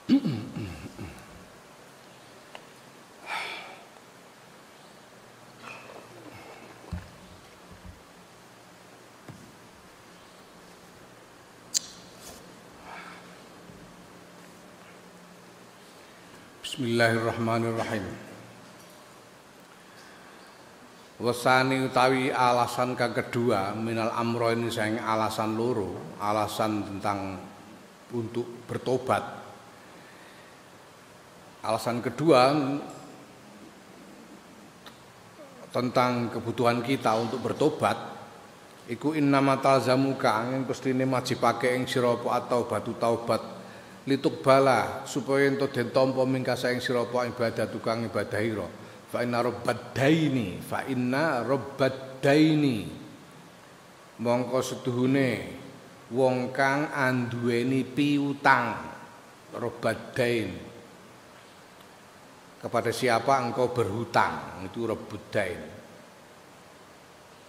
Bismillahirrahmanirrahim. Wasani utawi alasan kang kedua minal amro ini sayang alasan loro, alasan tentang untuk bertobat. Alasan kedua tentang kebutuhan kita untuk bertobat iku innama talzamuka angin pestine majibake ing sira apa atau taubat lituk bala supaya ento den tampa mingkasa ing sira apa ibadah tukang ibadahira fa inna rabbadaini mongko setuhune wong kang anduweni piutang rabbadain kepada siapa engkau berhutang itu rabbudain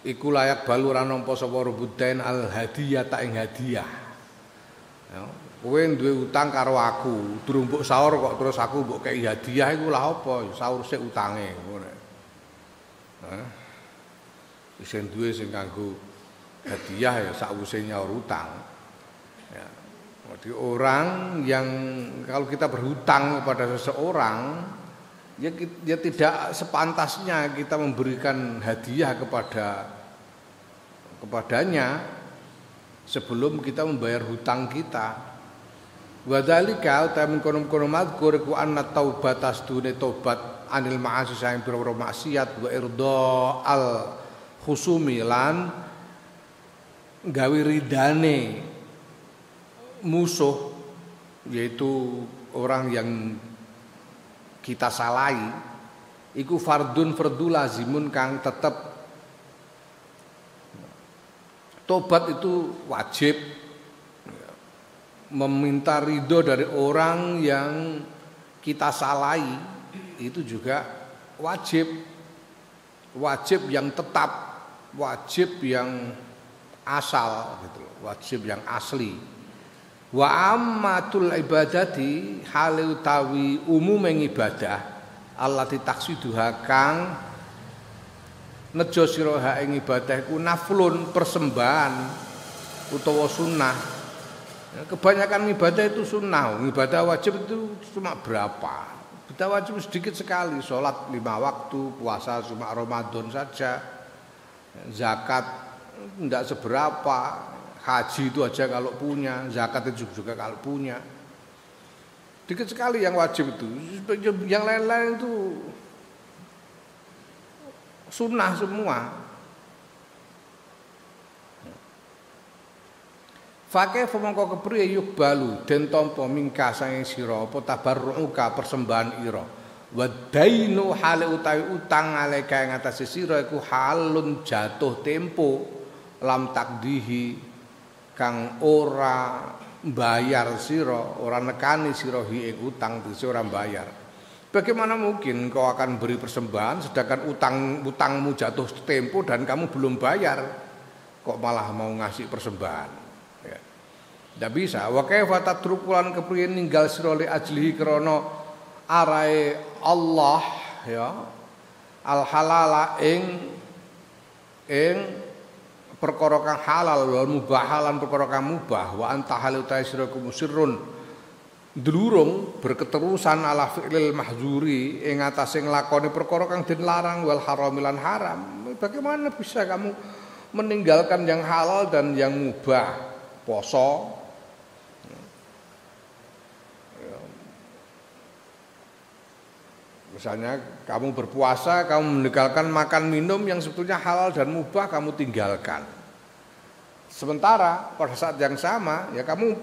iku layak balu ra nampa sapa rabbudain al hadiyah ta ing hadiah ya. Kowe duwe utang karo aku, durung mbok sahur kok terus aku mbok kei hadiah iku lah apa? Sahur sik utange ngono. Heh. Isen duwe sing kanggo hadiah ya sakwise nyaur utang. Ya. Jadi orang yang kalau kita berhutang kepada seseorang ya tidak sepantasnya kita memberikan hadiah kepadanya sebelum kita membayar hutang kita. Wadzalika utawi kono-kono mazkur ku anna taubat asdune tobat anil ma'asi saing pira-pira maksiat wa irda al khusumi lan gawe ridane musuh yaitu orang yang kita salahi iku fardu lazimun kang tetep tobat itu wajib. Meminta ridho dari orang yang kita salahi itu juga wajib yang tetap, wajib yang asal gitu, wajib yang asli. Wa ammatul ibadati hale utawi umuming ibadah allati taksiduha kang nejo sira ing ibadah iku naflun persembahan utawa sunnah. Kebanyakan ibadah itu sunnah, ibadah wajib itu cuma berapa? Ibadah wajib sedikit sekali, sholat 5 waktu, puasa cuma Ramadan saja, zakat tidak seberapa, haji itu aja kalau punya, zakat itu juga kalau punya. Sedikit sekali yang wajib itu, yang lain-lain itu sunnah semua. Fakih mongko kepriye yubalu den tampa mingka sange sira apa tabarruka persembahan ira wa dainu hale utawi utang aleka ing atase sira iku halun jatuh tempo lam takdihi kang ora bayar sira ora nekani sira ing utang dise ora bayar. Bagaimana mungkin kau akan beri persembahan sedangkan utangmu jatuh tempo dan kamu belum bayar kok malah mau ngasih persembahan? Tidak bisa. Wa kaifa tatrukulan kepriye ninggal sira li ajlihi krana arae Allah ya al halala ing perkara kang halal wal mubahalan perkara kang mubah wa anta halu ta sira kumusirun dlurung berketerusan ala fi'lil mahzuri ing atase nglakoni perkara kang den larang wal haramilan haram. Bagaimana bisa kamu meninggalkan yang halal dan yang mubah? Poso misalnya kamu berpuasa, kamu meninggalkan makan minum yang sebetulnya halal dan mubah kamu tinggalkan. Sementara pada saat yang sama ya kamu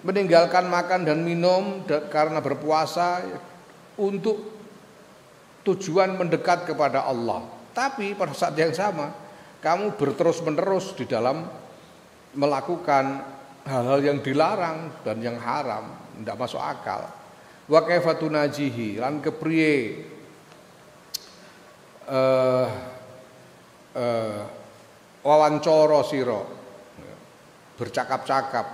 meninggalkan makan dan minum karena berpuasa untuk tujuan mendekat kepada Allah. Tapi pada saat yang sama kamu berterus-menerus di dalam melakukan hal-hal yang dilarang dan yang haram, tidak masuk akal. Wa kaifa tunajihi lan kepriye wawancara sira bercakap-cakap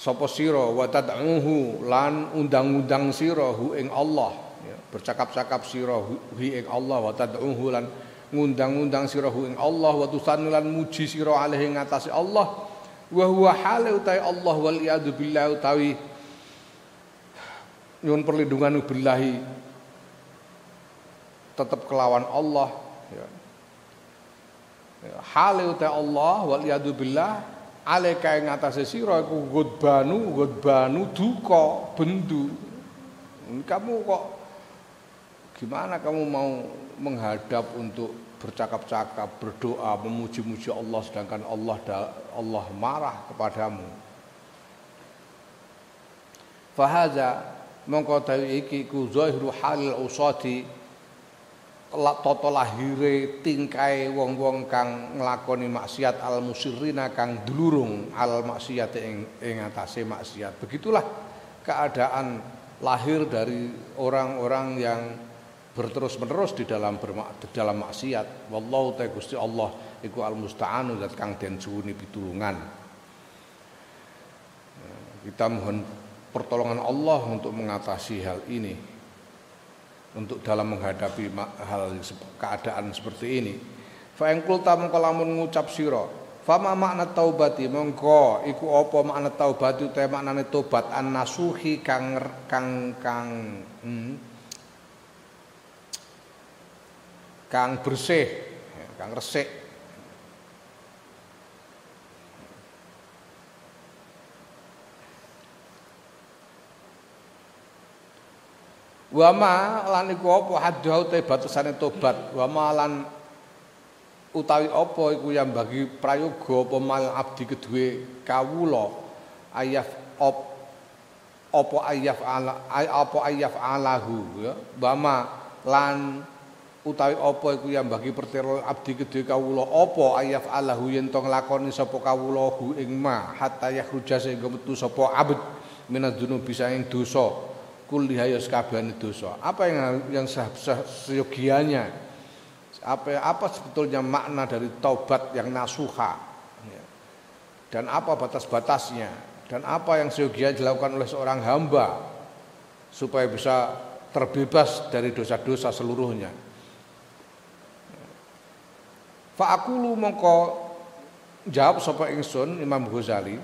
sapa sira wa tad'uhu lan undang-undang sira hu ing Allah ya, bercakap-cakap sira hu ing Allah wa tad'uhu lan ngundang-undang sira hu ing Allah wa tusannu lan muji sira alaihi ngatasi Allah wa huwa hale utai Allah wal iyadu billahi utawi nyuwun perlindungan billahi tetap kelawan Allah ya. Hale utai Allah wal iyadu billah alaika ing atase sira iku godbanu duka bendu. Kamu kok gimana kamu mau menghadap untuk bercakap-cakap, berdoa, memuji-muji Allah sedangkan Allah marah kepadamu. Fahaza mongko tawi iki ku zahiru halil usati tata lahire tingkae wong-wong kang nglakoni maksiat al musirrina kang dulurung al maksiat ing atase maksiat. Begitulah keadaan lahir dari orang-orang yang berterus-menerus di dalam maksiat. Wallahu ta'ala Gusti Allah iku al musta'anu zat kang den suwuni pitulungan. Kita mohon pertolongan Allah untuk mengatasi hal ini. Untuk dalam menghadapi keadaan seperti ini. Fa in qulta mongko lamun ngucap sira, fa ma makna taubati mongko iku apa makna taubat utawa maknane tobat an-nasuhi kang bersih, kang resik. Wa ma lan iku apa haddahu te batasane tobat wa ma lan utawi apa iku yang bagi prayoga apa mal abdi kedue kawula ayaf apa ayaf alahu ya wa ma lan utawi apa iku yang bagi pertelo abdi kedue kawula apa ayaf alahu yen to nglakoni sapa kawula hu ing ma hatta yakhruja sehingga metu sapa abd minadz dzunubi saing dosa kulliha sakabehane dosa. Apa yang seyogianya? Apa sebetulnya makna dari taubat yang nasuha? Dan apa batas-batasnya? Dan apa yang seyogianya dilakukan oleh seorang hamba supaya bisa terbebas dari dosa-dosa seluruhnya? Fa aqulu mongko jawab sapa ingsun Imam Ghazali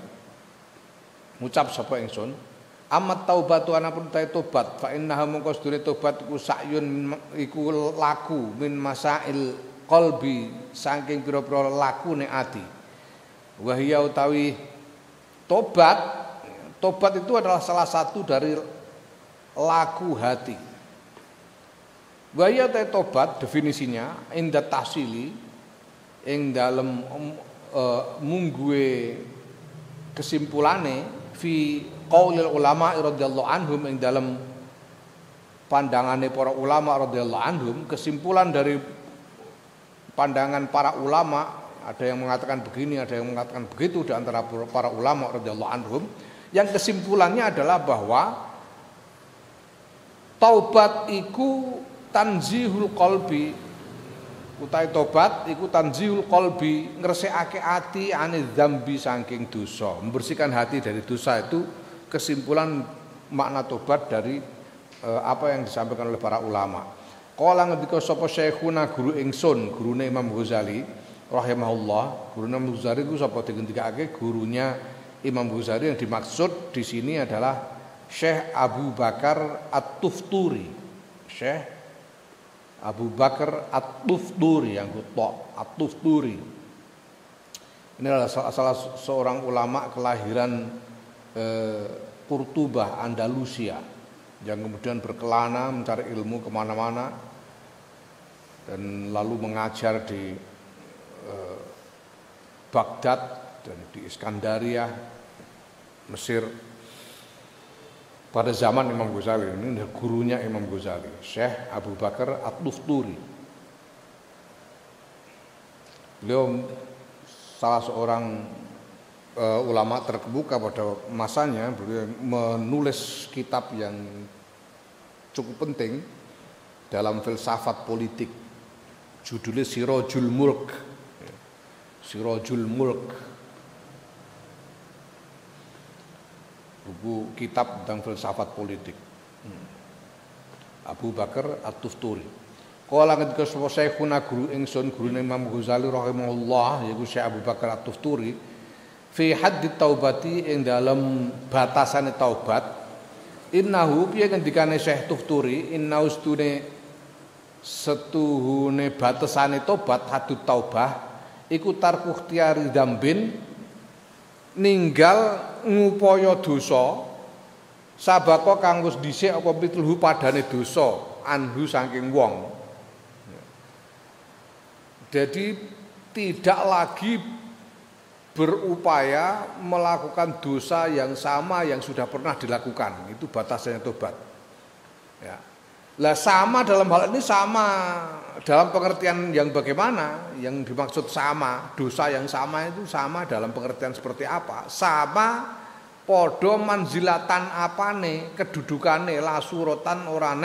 ngucap sapa ingsun amat taubatu anapun ta tobat fa innaha mongko sedune tobat iku sakyun iku laku min masail qalbi saking pira-pira lakune ati wa hiya utawi tobat itu adalah salah satu dari laku hati. Wa hiya ta tobat definisinya inda tahsili ing dalem mungguhe kesimpulane fi qaulil ulama radhiyallahu anhum ing dalam pandangane para ulama radhiyallahu anhum, kesimpulan dari pandangan para ulama, ada yang mengatakan begini, ada yang mengatakan begitu di antara para ulama radhiyallahu anhum, yang kesimpulannya adalah bahwa taubat iku tanzihul qalbi, utawi tobat iku tanzihul qalbi, ngresekake ati ane dzambi saking dosa, membersihkan hati dari dosa. Itu kesimpulan makna tobat dari apa yang disampaikan oleh para ulama. Qala ngendika sapa syekhuna guru ingsun, gurune Imam Ghazali rahimahullah. Gurune Imam Ghazali ku sapa digendikake gurunya Imam Ghazali, yang dimaksud di sini adalah Syekh Abu Bakar At-Tufturi. Syekh Abu Bakar At-Tufturi yang kutok At-Tufturi. Ini adalah salah seorang ulama kelahiran Kurtubah, Andalusia, yang kemudian berkelana mencari ilmu kemana-mana dan lalu mengajar di Baghdad dan di Iskandaria, Mesir pada zaman Imam Ghazali. Ini gurunya Imam Ghazali, Syekh Abu Bakar At-Tufturi. Beliau salah seorang ulama terkemuka pada masanya. Beliau menulis kitab yang cukup penting dalam filsafat politik, judulnya Sirajul Mulk. Sirajul Mulk. buku kitab tentang filsafat politik. Abu Bakar At-Tufturi. Kala ketika sapa Syekhuna guru ingsun gurune Imam Ghazali rahimahullah yaiku Syekh Abu Bakar At-Tufturi fi haddit taubati ing dalam batasane taubat innahu piye ngendikane Syekh Tufturi inna ustune setuhune batasane tobat hadut taubah iku tarku ikhtiyari dzambin ninggal ngupaya dosa sabako kang wis dhisik apa pitulhu padane dosa anhu saking wong. Jadi tidak lagi berupaya melakukan dosa yang sama yang sudah pernah dilakukan. Itu batasnya tobat. Ya. Lah sama dalam hal ini sama dalam pengertian yang bagaimana? Yang dimaksud sama, dosa yang sama itu sama dalam pengertian seperti apa? Sama podo manzilatan apane, kedudukane la suratan ora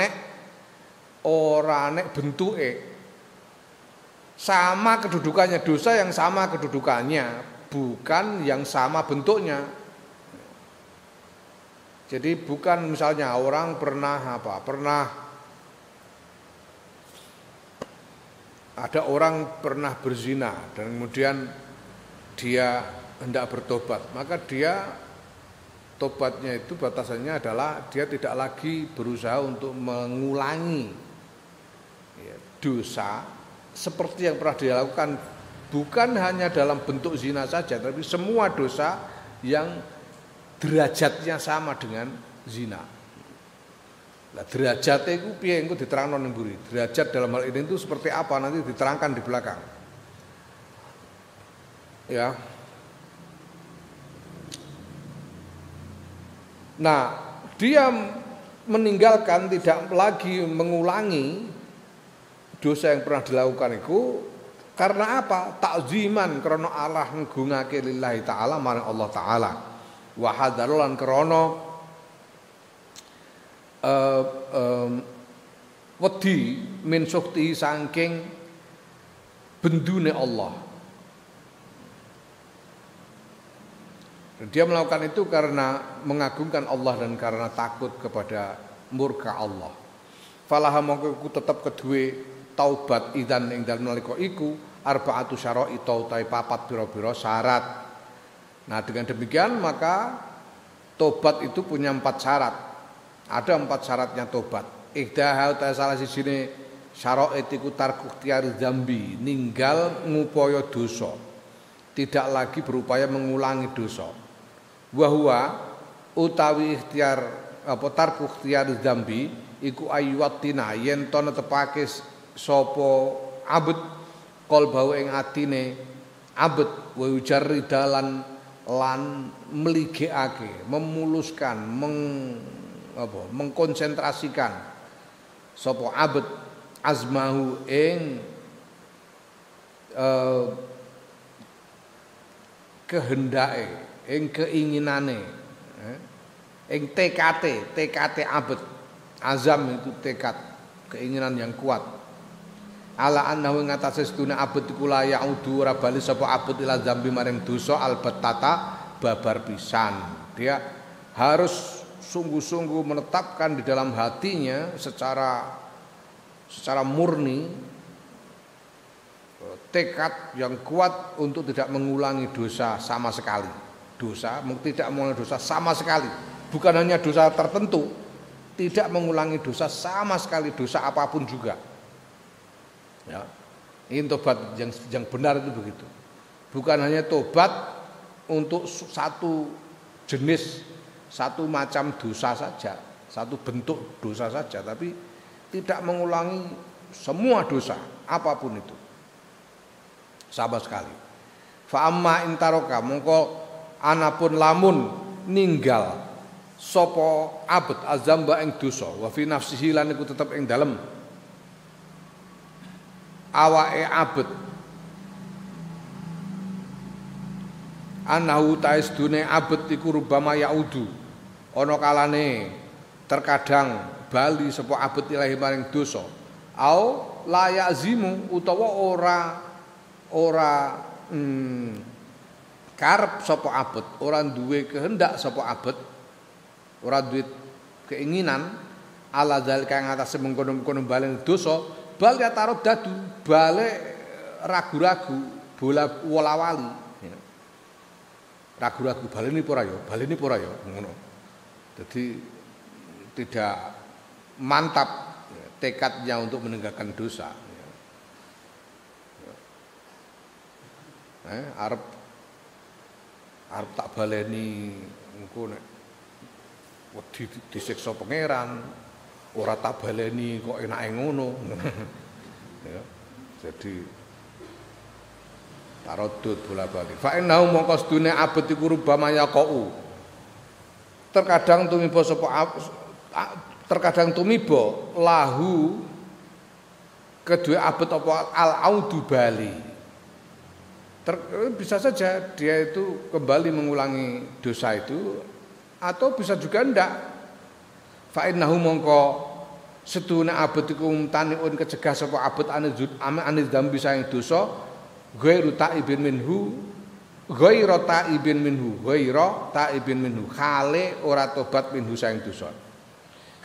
nek bentuke. Sama kedudukannya, dosa yang sama kedudukannya, bukan yang sama bentuknya. Jadi bukan misalnya orang pernah ada orang pernah berzina dan kemudian dia hendak bertobat, maka dia tobatnya itu batasannya adalah dia tidak lagi berusaha untuk mengulangi dosa seperti yang pernah dilakukan, bukan hanya dalam bentuk zina saja, tapi semua dosa yang derajatnya sama dengan zina. Nah, derajatnya itu piye engko diterangno ning mburi. Derajat dalam hal ini itu seperti apa nanti diterangkan di belakang. Ya. Nah, dia meninggalkan tidak lagi mengulangi dosa yang pernah dilakukan itu karena apa? Takziman karena Allah ngugungake lillahi taala marang Allah taala. Wa hadarulan karena wedi min sukti saking bendune Allah. Dan dia melakukan itu karena mengagungkan Allah dan karena takut kepada murka Allah. Falaha mongko tetep kedue taubat idan ing dalem nalika iku arbaatu syara'i tautai papat pira-pira syarat. Nah, dengan demikian maka tobat itu punya 4 syarat. Ada 4 syaratnya tobat. Ihdaha ta salah sijine syara'it iku tarku ikhtiyari dzambi, ninggal ngupaya dosa. Tidak lagi berupaya mengulangi dosa. Wa huwa utawi ikhtiar apa tarku ikhtiyari dzambi iku ayyuwatina yen to netepake sapa abet qalbau ing atine abet wa ujarri dalan lan meligekake memuluskan mengkonsentrasikan sapa abet azmahu ing kehendake ing keinginane ing tekate abet azam itu tekad keinginan yang kuat ala annahu ngatasé sedune abet iku la yaudu ora bali sapa abet ila dzambi maring dosa albatata babar pisan. Dia harus sungguh-sungguh menetapkan di dalam hatinya secara murni tekad yang kuat untuk tidak mengulangi dosa sama sekali. Tidak mengulangi dosa sama sekali. Bukan hanya dosa tertentu, tidak mengulangi dosa sama sekali, dosa apapun juga. Ya, ini tobat yang benar itu begitu. Bukan hanya tobat untuk satu jenis, satu macam dosa saja, satu bentuk dosa saja, tapi tidak mengulangi semua dosa apapun itu sama sekali. Fa amma intaroka mongko anapun lamun ninggal sapa abet azamba ing dosa wa fi nafsihi lan iku tetep ing dalem awake abet anahu taisdune abet iku rubama yaudu ana kalane terkadang bali sapa abet ilahi maring dosa au la yazimu utawa ora karep sapa abet ora duwe kehendak sapa abet ora duwe keinginan ala zalika ing atase mengkono-mengkono balen dosa, bal ya tarot dadu, balik ragu-ragu, bola wala-wali. Ya. Ragu-ragu baleni apa ora ya, ngono. Jadi tidak mantap tekadnya untuk meninggalkan dosa. Arep tak baleni engko nek wedi disiksa pangeran, ora tak baleni kok enake ngono. Ya. Jadi tarodud bola-balik. Fa innahu mongko sedune abet iku rubama yaqau. Terkadang tumiba lahu kedua abet apa al-audu bali. Bisa saja dia itu kembali mengulangi dosa itu, atau bisa juga ndak. Fa innahu mongko sedune abet iku mutaniun kecegah sapa abet aniz dzambi saing dosa ghairu ta'ibin minhu khale ora tobat minhu saing dosa.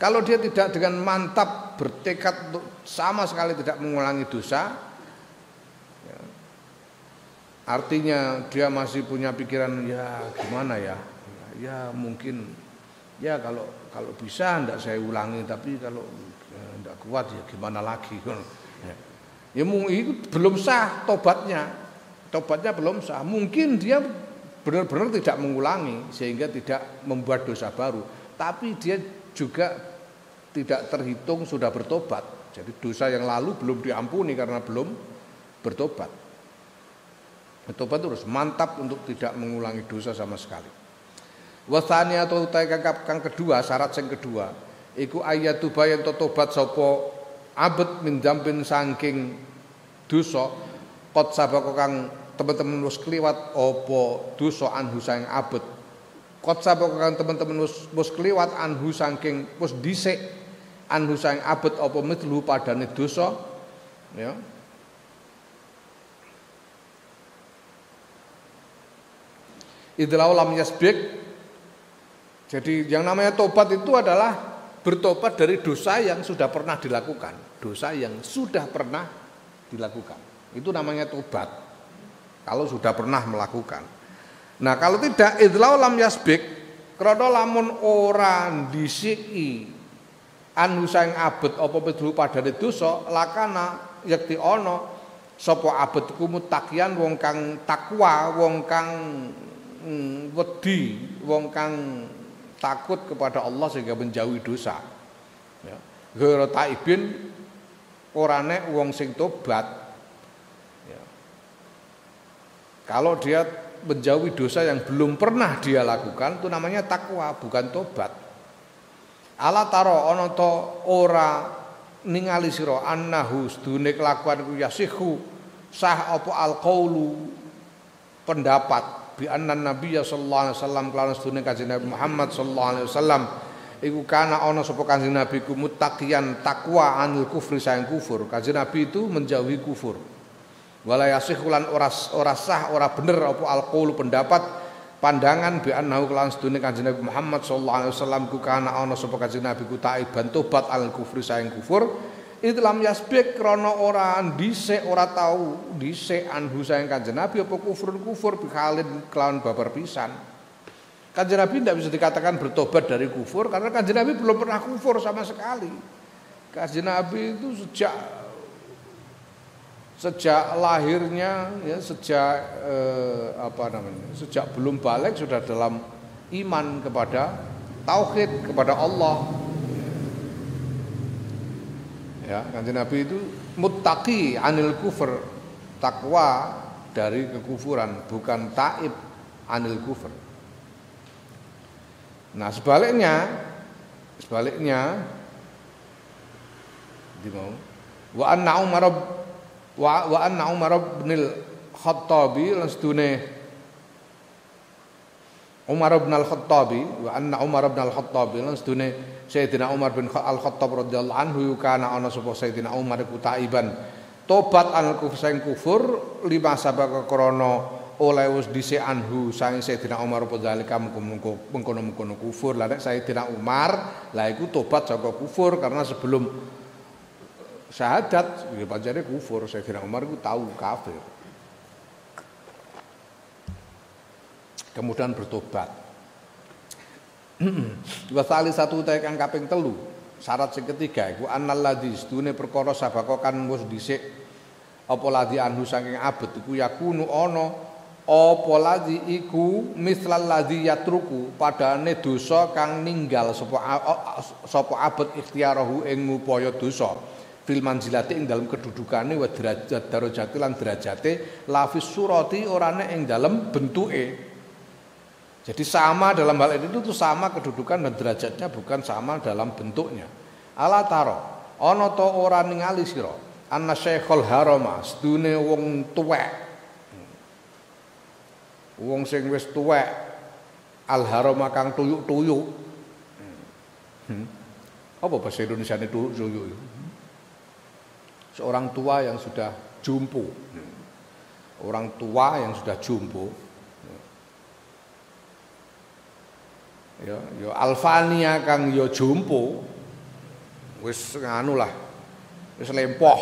Kalau dia tidak dengan mantap bertekad untuk sama sekali tidak mengulangi dosa, ya, artinya dia masih punya pikiran ya gimana ya, ya mungkin ya kalau bisa ndak saya ulangi, tapi kalau ndak kuat ya gimana lagi. Ya itu belum sah tobatnya belum sah. Mungkin dia benar-benar tidak mengulangi sehingga tidak membuat dosa baru, tapi dia juga tidak terhitung sudah bertobat. Jadi dosa yang lalu belum diampuni karena belum bertobat. Bertobat terus mantap untuk tidak mengulangi dosa sama sekali. Wasani atau utai kang kedua, syarat yang kedua iku ayatu bayan tobat sapa abet min dzambin saking dosa qad sabaka kang teman-teman wis kliwat apa dosa anhu saing abet. Qad sabaka kang teman-teman wis kliwat anhu saking wis dhisik anhu saing abet apa mithlu padane dosa, ya. Idlau lam yasbik. Jadi yang namanya tobat itu adalah bertobat dari dosa yang sudah pernah dilakukan, dosa yang sudah pernah dilakukan. Itu namanya tobat. Kalau sudah pernah melakukan. Nah, kalau tidak idlau lam yasbik, krana lamun ora ndhisiki anu saing abet apa pedhu padane dosa, lakana yakti ana sapa abet iku mutaqiyan wong kang takwa, wong kang wedi, wong kang takut kepada Allah sehingga menjauhi dosa. Ya. Ghairu taibin ora nek wong sing tobat. Ya. Kalau dia menjauhi dosa yang belum pernah dia lakukan, itu namanya takwa, bukan tobat. Ala taro ana ta ora ningali sira annahu sedune kelakuan ku yasihu sah apa alqaulu pendapat bi anna nabiyya sallallahu alaihi wasallam kelawan sedune kanjeng Nabi Muhammad sallallahu alaihi wasallam iku kana ana sapa kanjeng Nabi ku muttaqiyan takwa anil kufri saing kufur. Kanjeng Nabi itu menjauhi kufur. Wala yasihu lan ora sah ora bener apa alqaulu pendapat pandangan bi annahu kelawan sedune kanjeng Nabi Muhammad sallallahu alaihi wasallam ku kana ana sapa kanjeng Nabi ku taiban tobat al kufri saing kufur. Itlam yasbik krana ora dhisik ora tau dhisik anhu saing kanjeng Nabi apa kufur bikhalin kelawan babar pisan. Kanjeng Nabi tidak bisa dikatakan bertobat dari kufur karena kanjeng Nabi belum pernah kufur sama sekali. Kanjeng Nabi itu sejak lahirnya ya sejak sejak belum balik sudah dalam iman kepada tauhid kepada Allah. Ya, kanjeng Nabi itu muttaqi anil kufur, takwa dari kekufuran, bukan taib anil kufur. Nah, sebaliknya dimau wa anna Umar bin al-Khattabi lan sedune Umar bin al-Khattabi wa anna Umar bin al-Khattabi lan sedune Sayyidina Umar bin Al-Khattab radhiyallahu anhu kana ana sapa Sayyidina Umar iku taiban tobat al kufur saing kufur lima sabaka krana oleh wis dhisik anhu sang Sayyidina Umar apa zalika mengkono-mengkono kufur. Lah nek Sayyidina Umar lah iku tobat saka kufur karena sebelum syahadat ya pancene kufur. Sayyidina Umar iku tahu kafir. Kemudian bertobat. Wa satu ta kang kaping 3. Syarat sing ketiga iku annal ladzi sedune perkara sabaka kan wis dhisik apa ladzi anhu saking abet iku yakunu ana apa ladzi iku mislal ladzi yatruku padane dosa kang ninggal sapa abet ikhtiarahu ing ngupaya dosa fil manzilati ing dalam kedudukane wa derajat darajati lan derajate lafis surati orane ing dalam bentuke. Jadi sama dalam hal ini itu sama kedudukan dan derajatnya bukan sama dalam bentuknya. Ala taro ana ta ora ningali sira anna syekhul harama sedune wong tuwek. Wong sing wis tuwek al harama kang tuyuk-tuyuk. Apa bahasa Indonesiane tuyuk-tuyuk? Seorang tua yang sudah jumpo. Orang tua yang sudah jumpo. Ya alfania kang ya jumpo wis nganu lah wis lempoh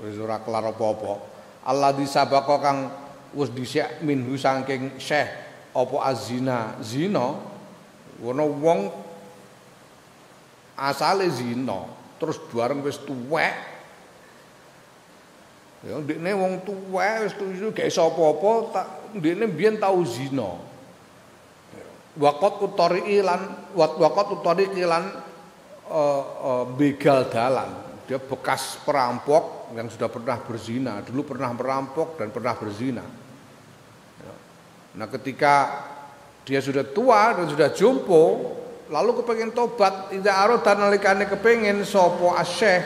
wis ora kelar apa-apa Allah disabaka kang wis dhisik minhu saking syekh apa azina zina ono wong asale zina terus bareng wis tuwek ya ndekne wong tuwek wis gak iso apa-apa ndekne mbiyen tau zina. Waqat utariqi lan begal dalan. Dia bekas perampok yang sudah pernah berzina, dulu pernah merampok dan pernah berzina. Nah, ketika dia sudah tua dan sudah jompo, lalu kepengen tobat, tidak arada nalikane kepengen sapa asyekh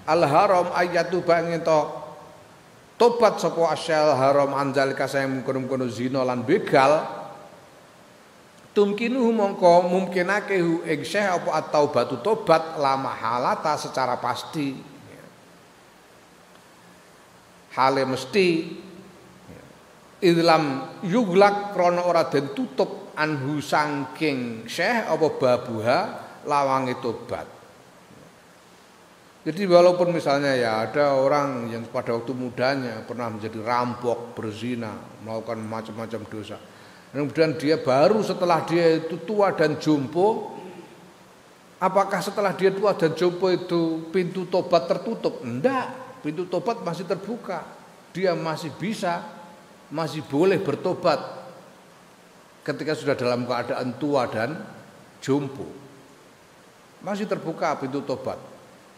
al-haram ayatu bangin to tobat sapa asyekh al-haram anzalika sayang mungkon-mungkon zina lan begal. Tumkinuhu mongko mungkinake hu ing syekh apa at-taubatu tobat la mahalata secara pasti. Hale mesti idlam yuglak krana ora den tutup anhu saking syekh apa babuha lawange tobat. Jadi walaupun misalnya ya ada orang yang pada waktu mudanya pernah menjadi rampok, berzina, melakukan macam-macam dosa. Kemudian dia baru setelah dia itu tua dan jompo, apakah setelah dia tua dan jompo itu pintu tobat tertutup? Enggak, pintu tobat masih terbuka. Dia masih bisa, masih boleh bertobat ketika sudah dalam keadaan tua dan jompo. Masih terbuka pintu tobat.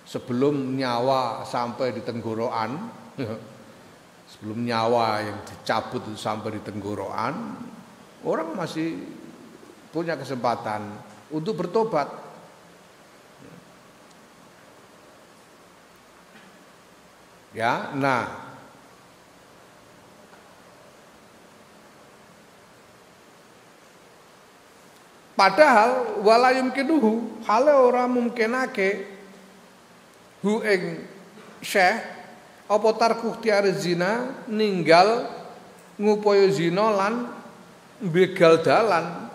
Sebelum nyawa sampai di tenggorokan, sebelum nyawa yang dicabut itu sampai di tenggorokan, orang masih punya kesempatan untuk bertobat. Ya, nah padahal wala yumkinuhu hale ora mungkinake hu ing syekh apa tarku ikhtiar zina ninggal ngupaya zina lan begal dalan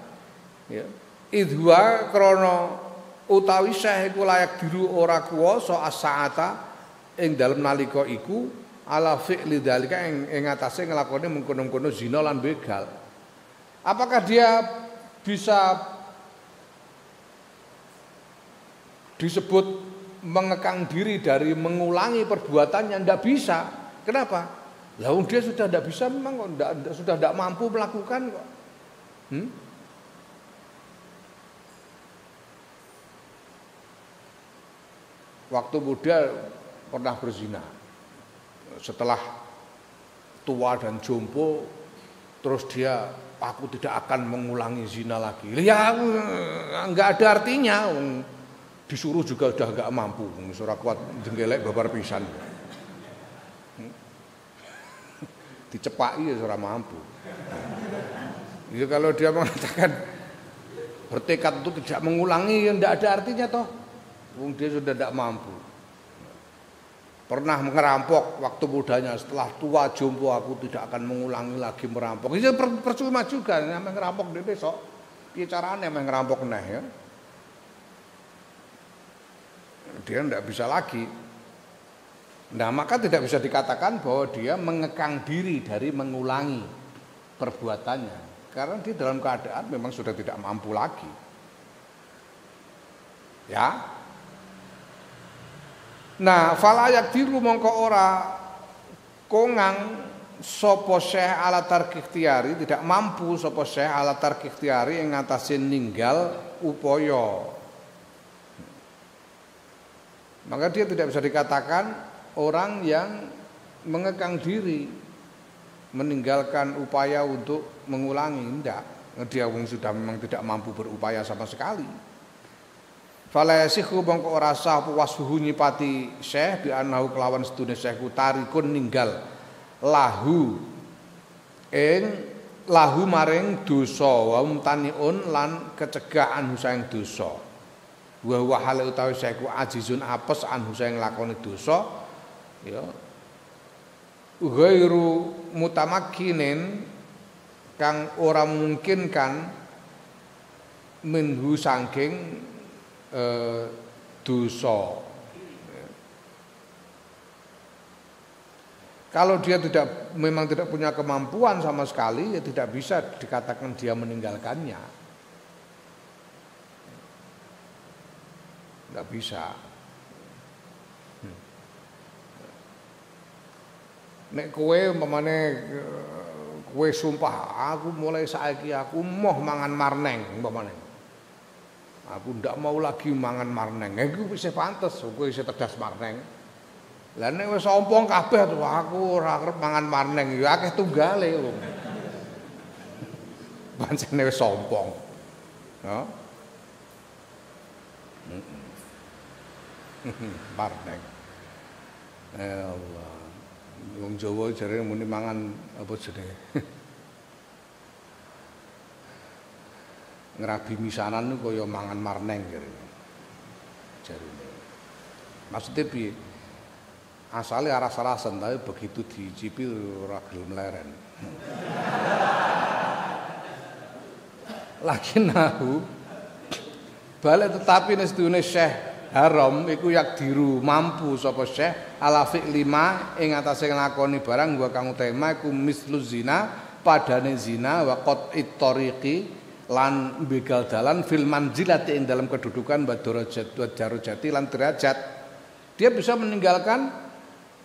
ya idwa krana utawi syekh iku layak diru ora kuwasa as-saata ing dalem nalika iku ala fi'li dzalika ing atase nglakoni mengkono-kono zina lan begal. Apakah dia bisa disebut mengekang diri dari mengulangi perbuatannya? Ndak bisa. Kenapa? Lah dia sudah tidak bisa memang kok sudah tidak mampu melakukan kok. Waktu muda pernah berzina. Setelah tua dan jompo terus dia aku tidak akan mengulangi zina lagi. Ya enggak ada artinya. Disuruh juga sudah enggak mampu. Ora kuat jengkelek babar pisan. Dicepaki ya ora mampu. Ya kalau dia mengatakan bertekad untuk tidak mengulangi ya tidak ada artinya toh. Dia sudah tidak mampu. pernah ngerampok waktu mudanya, setelah tua jompo aku tidak akan mengulangi lagi merampok. Itu percuma juga, namanya ngerampok di besok. Piye carane namanya ngerampok neh ya. Dia tidak bisa lagi. Nah, maka tidak bisa dikatakan bahwa dia mengekang diri dari mengulangi perbuatannya, karena dia dalam keadaan memang sudah tidak mampu lagi. Ya. Nah, falayak diru mongko ora kongang sapa syekh ala tarki ikhtiari, tidak mampu sapa syekh ala tarki ikhtiari ing ngatasi ninggal upaya. Maka dia tidak bisa dikatakan orang yang mengekang diri meninggalkan upaya untuk mengulangi, tidak. Dia sudah memang tidak mampu berupaya sama sekali. Fala yasihu mongko ora sah wasfuhu nyipati syekh bi annahu kelawan sedune syekh tarikun ninggal lahu maring dosa wa mumtaniun lan kecegahan saing dosa. Wa huwa hal utawi syekh ajizun apes anhu saing lakoni dosa. Ya, ghairu mutamakkinin kang ora mungkinkan minhu saking dosa. Kalau dia memang tidak punya kemampuan sama sekali, ya tidak bisa dikatakan dia meninggalkannya. Tidak bisa. Nek kowe umpamane kowe sumpah aku mulai saiki aku moh mangan marneng umpamane. Aku ndak mau lagi mangan marneng. Iku wis pantes, kowe isih tegas marneng. Lah nek wis ompong kabeh tuh aku ora arep mangan marneng ya akeh tunggale wong. Pancene wis ompong. Ya. Marneng. Ya Allah. Wong Jawa jarene muni mangan apa jenenge? Ngrabi misanan niku kaya mangan marneng jarene. Maksudnya piye? Asale aras-arasen tapi begitu dicipi ora gelem leren. Lakinahu balik tetapi nesdune Syekh Haram iku yak diru mampu sapa syekh ala fi'li ma ing atase nglakoni barang gua kang utama iku mislu zina padane zina wa qat'it tariqi lan begal dalan fil manzilati ing dalam kedudukan wa darajati lan derajat. Dia bisa meninggalkan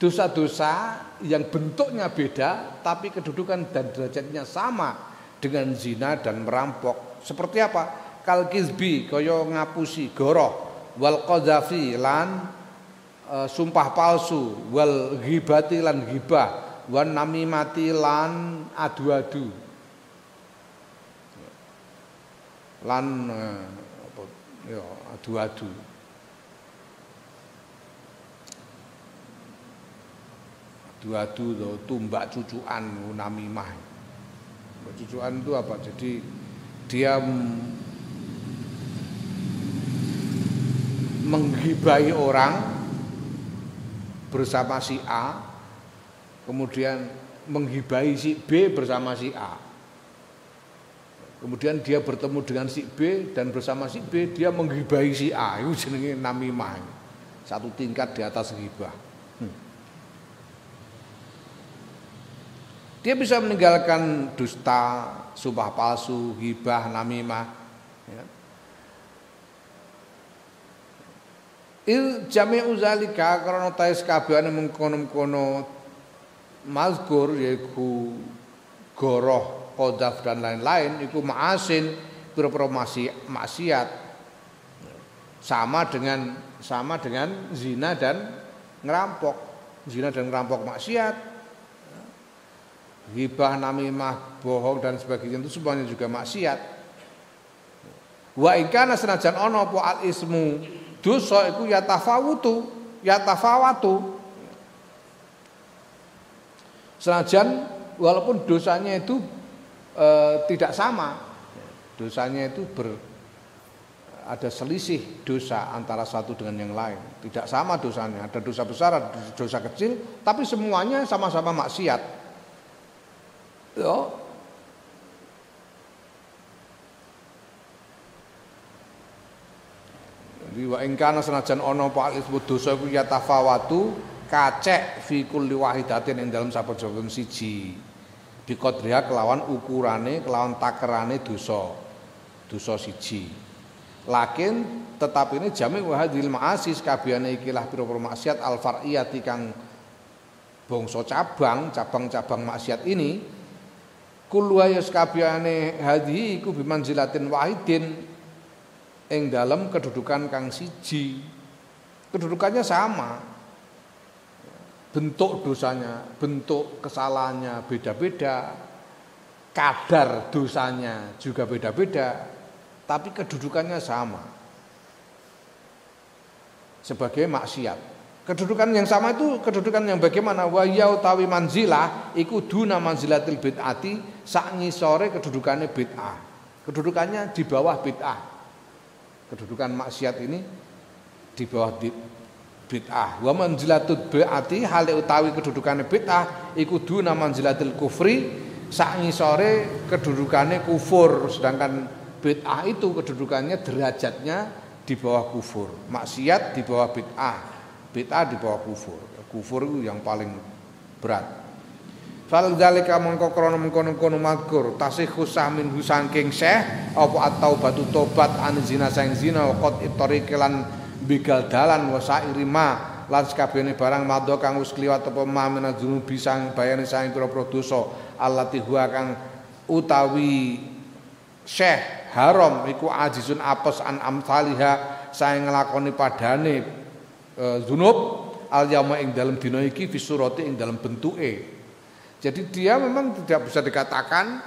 dosa-dosa yang bentuknya beda tapi kedudukan dan derajatnya sama dengan zina dan merampok. Seperti apa? Kal kizbi kaya ngapusi goroh wal qadzafi lan sumpah palsu wal ghibati lan ghibah wan namimati lan adu-adu lan adu-adu tumbak cucuan namimah. Cucuan itu apa? Jadi dia menghibai orang bersama si A, kemudian menghibai si B bersama si A. Kemudian dia bertemu dengan si B dan bersama si B dia menghibai si A. Itu jenenge namimah. Satu tingkat di atas ghibah. Dia bisa meninggalkan dusta, sumpah palsu, ghibah, namimah. Ya. Il jami'u zalika karena tais kabehane mengkono-kono mazkur yaiku goroh, qadzaf dan lain-lain iku ma'asin pira-pira maksiat sama dengan zina dan ngerampok. Zina dan ngerampok maksiat. Ghibah, namimah, bohong dan sebagainya itu semuanya juga maksiat. Wa in kana senajan ana apa al ismu dosa iku yatafawatu. Senajan walaupun dosanya itu tidak sama. Dosanya itu ada selisih dosa antara satu dengan yang lain. Tidak sama dosanya. Ada dosa besar, ada dosa kecil, tapi semuanya sama-sama maksiat. Yo. Jadi wa in kana senajan ana apa alismu dosa iku ya tafawatu kacek fi kulli wahidatin ing dalam saben-saben siji. Biqadriha kelawan ukurane, kelawan takerane dosa siji. Lakin tetap ini jami wa hadhil ma'asi kabehane ikilah pira-pira maksiat al far'iyati kang bangsa cabang-cabang maksiat ini kullu ayas kabehane hadhi iku bimanzilatin wahidin ing dalam kedudukan kang siji. Kedudukannya sama. Bentuk dosanya, bentuk kesalahannya beda-beda, kadar dosanya juga beda-beda, tapi kedudukannya sama sebagai maksiat. Kedudukan yang sama itu kedudukan yang bagaimana? Wa ya utawi manzilah iku duna manzilatil bid'ati, sak ngisore kedudukannya bid'ah. Kedudukannya di bawah bid'ah. Kedudukan maksiat ini di bawah bid'ah. Wa manzilatul bid'ati hale utawi kedudukane bid'ah iku duna manzilatil kufri, sak ngisore kedudukane kufur, sedangkan bid'ah itu kedudukannya derajatnya di bawah kufur. Maksiat di bawah bid'ah, bid'ah di bawah kufur. Kufur itu yang paling berat. Fal dzalika mongko krana mengkono-kono mazkur tasih khusah min husangking syekh apa at-taubatu tobat an zina sang zina wa qad ittariqan bigal dalan wa sairima lan sakabehane barang madha kang wis kliwat apa mamena dzunubi sang bayane sang pira-pira dosa allati huwa kang utawi syekh haram iku ajizun apes an amsaliha sae nglakoni padane dzunub al yauma ing dalem dina iki fi surati ing dalem bentuke. Jadi dia memang tidak bisa dikatakan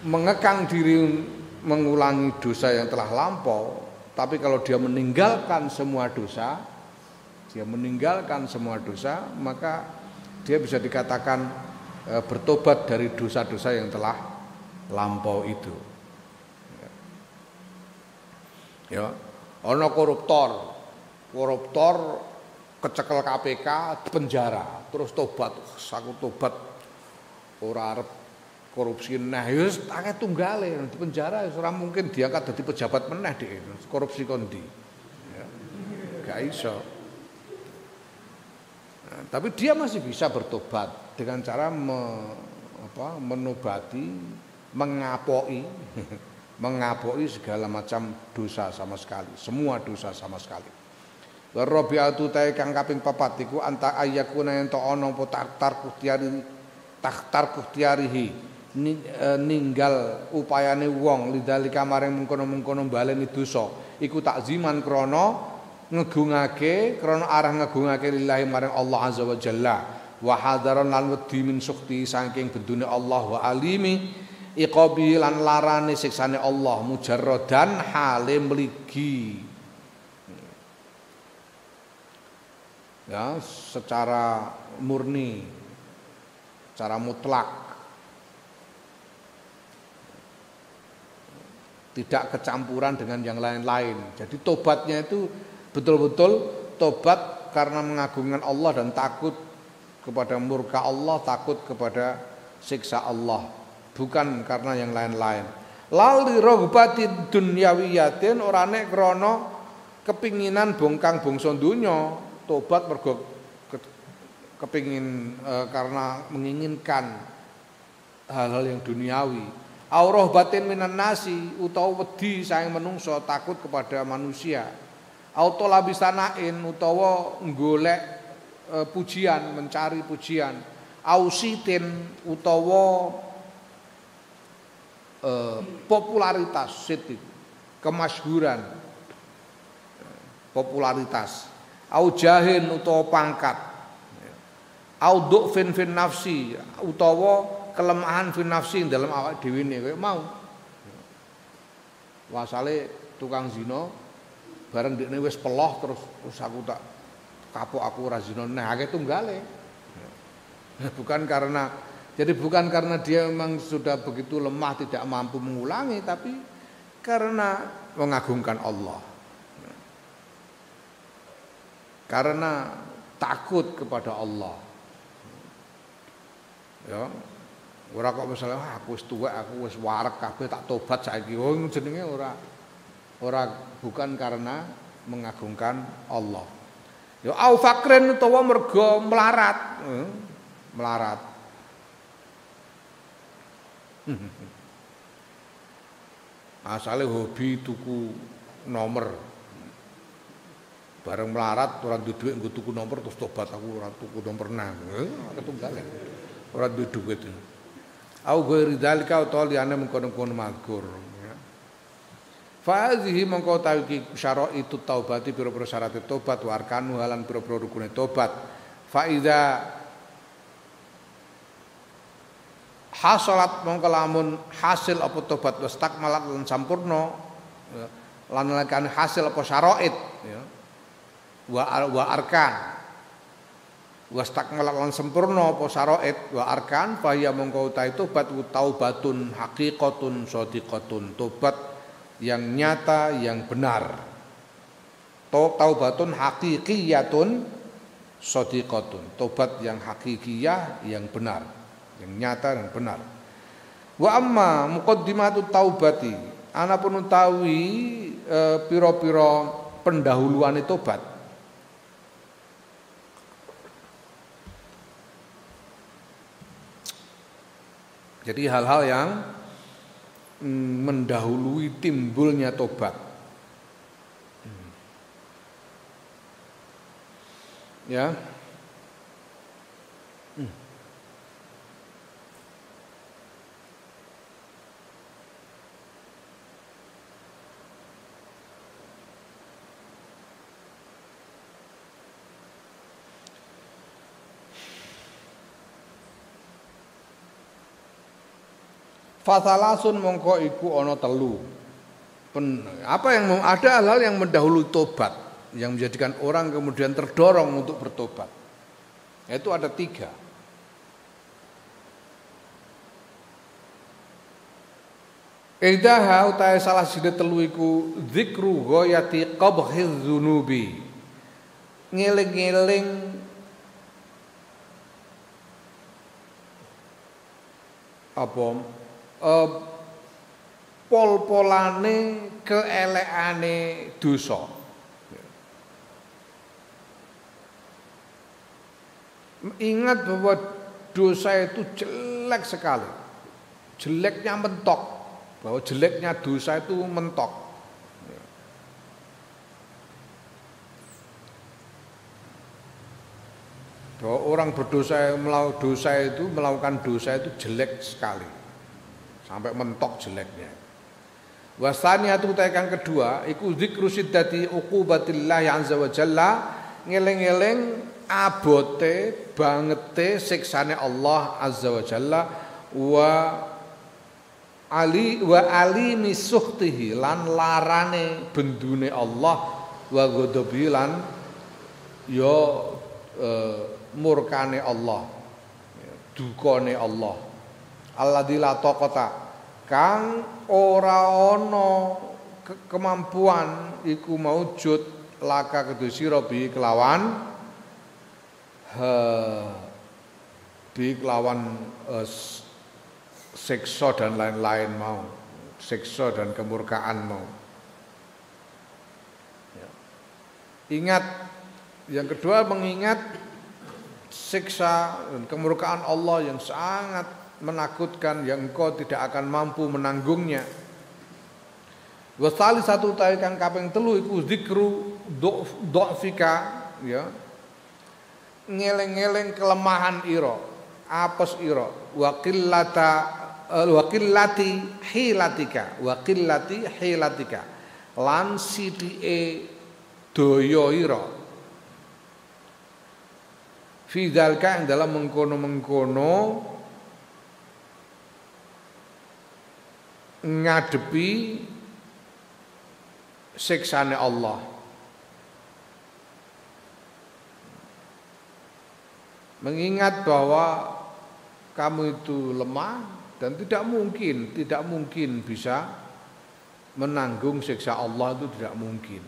mengekang diri mengulangi dosa yang telah lampau, tapi kalau dia meninggalkan semua dosa, maka dia bisa dikatakan bertobat dari dosa-dosa yang telah lampau itu. Ya, ono koruptor kecekel KPK penjara, terus tobat, aku tobat ora arep korupsi nah wis akeh tunggale di penjara ora mungkin diangkat dadi pejabat meneh dhek korupsi kondi ya gak iso nah, tapi dia masih bisa bertobat dengan cara menobati mengapoi segala macam dosa sama sekali, semua dosa sama sekali. Rabi'atu ta'i kang kaping 4 iku anta ayyakuna ento ana apa tahtar kuhtiyarihi ninggal upayane wong lidzalika maring mengkono-mengkono baleni dosa iku takziman krana ngegungake krana arah ngegungake lillahi maring Allah azza wa jalla wa hadaran lan wedi min sukti saking bendune Allah wa alimi iqabi lan larane siksane Allah mujarradan hale mligi ya secara murni, secara mutlak, tidak kecampuran dengan yang lain-lain. Jadi tobatnya itu betul-betul tobat karena mengagungkan Allah dan takut kepada murka Allah, takut kepada siksa Allah, bukan karena yang lain-lain. Lali rohbati dunyawiyatin ora nek krana kepinginan bongkang bangsa donya. Tobat mergo kepingin karena menginginkan hal-hal yang duniawi. Aurah batin minan nasi utawa wedi saing menungso takut kepada manusia. Auto labisanain utawa golek pujian, mencari pujian. Ausitin utawa popularitas, sitin, kemasyhuran, popularitas. Au jahin utawa pangkat, au du'fin fin nafsi utawa kelemahan fin nafsi dalam awak dhewe ne kaya mau. Wasale tukang zina bareng dekne wis peloh terus aku tak kapok aku ora zina nah akeh tunggale. Bukan karena Jadi bukan karena dia memang sudah begitu lemah tidak mampu mengulangi, tapi karena mengagungkan Allah. Karena takut kepada Allah. Ya. Ora kok misalnya aku wis tuwek, aku wis wareg kabeh tak tobat saiki. Oh jenenge ora bukan karena mengagungkan Allah. Ya au fakren utawa mergo melarat. Melarat. Asale hobi tuku nomor. Bareng melarat ora duwe dhuwit nggo tuku nomor terus tobat aku ora tuku nomor nang. Ketunggal. Ora duwe dhuwit. Au ghairi dzalika utawa liyane mengkono-kono mazkur. Fa hazihi mongko tawiki syaraitu taubati pira-pira syarat tobat wa arkanu halan pira-pira rukune tobat. Fa idza hasalat mongko lamun hasil apa tobat wastakmalat lan sampurna lan lakane hasil apa syara'id ya wa arkan wastakmalat lan sempurna apa syara'id wa arkan fa ya mongko utahe tobat taubatun haqiqatun shadiqatun tobat yang nyata yang benar taubatun haqiqiyatun shadiqatun tobat yang hakikiyah yang benar yang nyata dan benar. Wa amma muqaddimatut taubati anapun utawi pira-pira pendahuluane tobat. Jadi hal-hal yang mendahului timbulnya tobat. Ya. Fasalasun mongko iku ana telu. Apa yang ada hal-hal yang mendahului tobat yang menjadikan orang kemudian terdorong untuk bertobat. Itu ada 3. Idaha utahe salah siji telu iku zikru ghayati qabhiz dzunubi. Ngeling-eling apa pol-polane keelekane dosa. Ingat bahwa dosa itu jelek sekali. Jeleknya mentok. Bahwa jeleknya dosa itu mentok. Bahwa orang berdosa melakukan dosa itu jelek sekali. Sampai mentok jeleknya. Wasaniyatu kang kedua iku zikru siddati uqubatillah azza wa jalla ngeleng-eleng abote bangete siksane Allah azza wa jalla wa alimi sukhtihi lan larane bendune Allah wa ghadabi lan ya murkane Allah dukane Allah alladzi la taqata kang ora ana kemampuan iku maujud laka kedhe sira bi kelawan siksa dan lain-lain mau siksa dan kemurkaan mau ya. Ingat yang kedua mengingat siksa dan kemurkaan Allah yang sangat menakutkan yang engkau tidak akan mampu menanggungnya. Wasali satu tawi kang kaping 3 iku zikru dhafika ya. Ngeleng-ngeleng kelemahan ira, apes ira, wa qillati hilatika lan sithike daya ira. Fi dzalika dalam mengkono-mengkono ngadepi siksane Allah. Mengingat bahwa kamu itu lemah dan tidak mungkin bisa menanggung siksa Allah, itu tidak mungkin.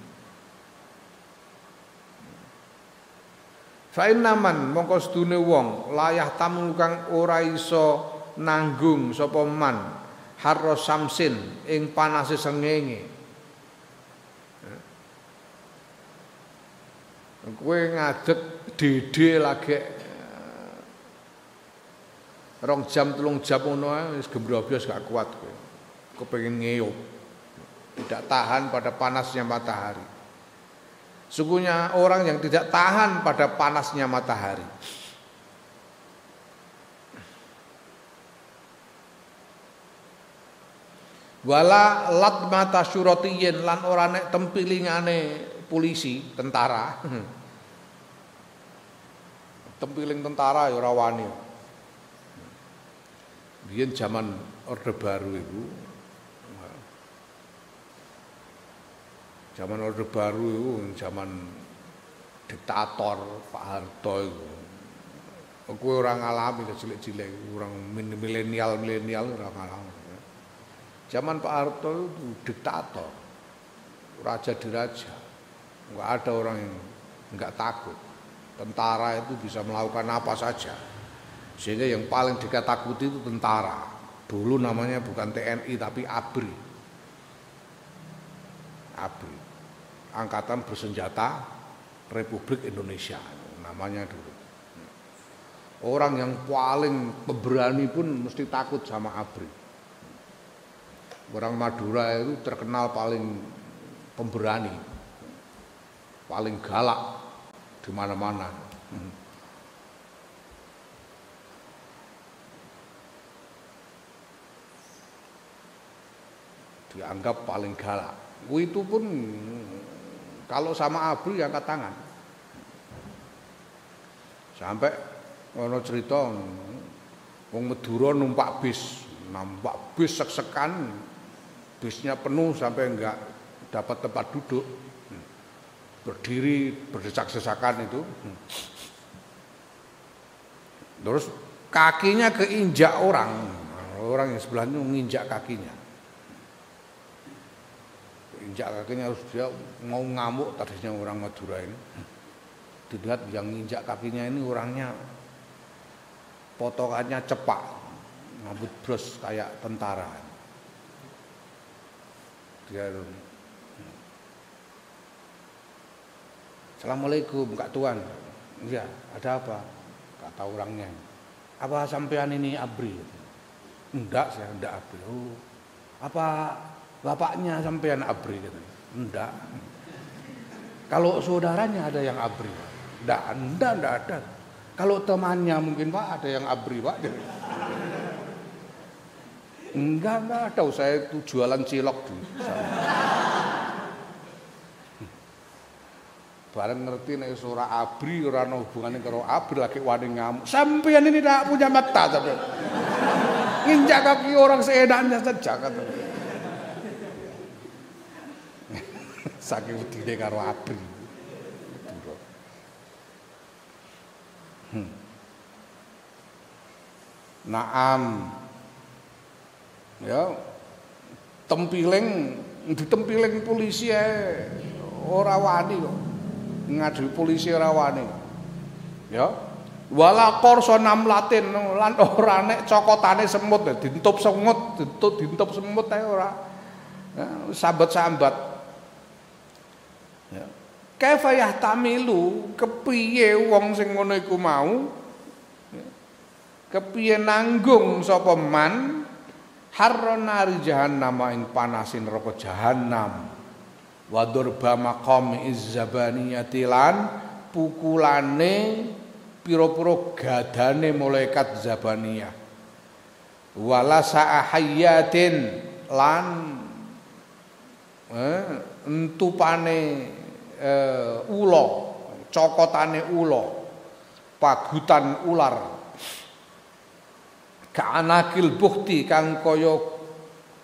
Fa innaman mongko sedune wong layah tamu kang ora iso nanggung sapa man harra samsin ing panase srengenge. Kowe ngadeg dede lagi 2 jam 3 jam ngono wis gembrobos gak kuat kowe. Kepengin ngeyup. Tidak tahan pada panasnya matahari. Sungguhnya orang yang tidak tahan pada panasnya matahari. Wala latmata syuratiyin lan ora nek tempilingane polisi, tentara. Tempiling tentara ya ora wani. Biyen zaman Orde Baru itu. Zaman Orde Baru itu zaman diktator Pak Harto itu. Kowe ora ngalami cilik-cilik, orang milenial ora ngalami. Zaman Pak Harto itu diktator. Raja diraja. Enggak ada orang yang enggak takut. Tentara itu bisa melakukan apa saja. Sehingga yang paling diketakuti itu tentara. Dulu namanya bukan TNI tapi ABRI. ABRI. Angkatan Bersenjata Republik Indonesia namanya dulu. Orang yang paling pemberani pun mesti takut sama ABRI. Orang Madura itu terkenal paling pemberani, paling galak di mana-mana. Dianggap paling galak. Itu pun kalau sama ABRI angkat tangan. Sampai ono cerita wong Madura numpak bis sek-sekan, bisnya penuh sampai enggak dapat tempat duduk. Berdiri berdesak-desakan itu. Terus kakinya keinjak orang yang sebelahnya menginjak kakinya. Injak kakinya harus dia mau ngamuk tadinya orang Madura ini. Dilihat yang injak kakinya ini orangnya potongannya cepak, rambut bros kayak tentara. Dia Assalamualaikum Kak Tuan. Iya, ada apa? Kata orangnya. Apa sampean ini ABRI? Enggak, saya enggak ABRI. Oh, apa bapaknya sampean ABRI gitu? Enggak. Kalau saudaranya ada yang ABRI? Enggak ada. Kalau temannya mungkin Pak ada yang ABRI Pak. Enggak ada. Saya itu jualan cilok di sana. Bareng ngerti nek ora ABRI ora ana hubungane karo ABRI lagi wani ngamuk. Sampeyan ini tidak punya mata sampeyan. Nginjak kaki orang seenaknya saja kata. Saking wedine karo ABRI. Naam. Ya. Ditempiling polisi ora wani kok. Ngadu polisi ora wani. Ya. Wala qarsa namlatin lan ora nek cokotane semut dintup semut ae ora. Sambat-sambat. Ya. Kaifa yahtamilu kepiye wong sing ngono iku mau? Kepiye nanggung sapa man harronari jahannam ing panasin neraka jahannam. Wa durba maqam izzabaniyati lan pukulane pira-pira gadane malaikat zabaniyah. Wala sa'ahayatin lan entupane ula, cokotane ula, pagutan ular. Ka'anakil bukhti kang kaya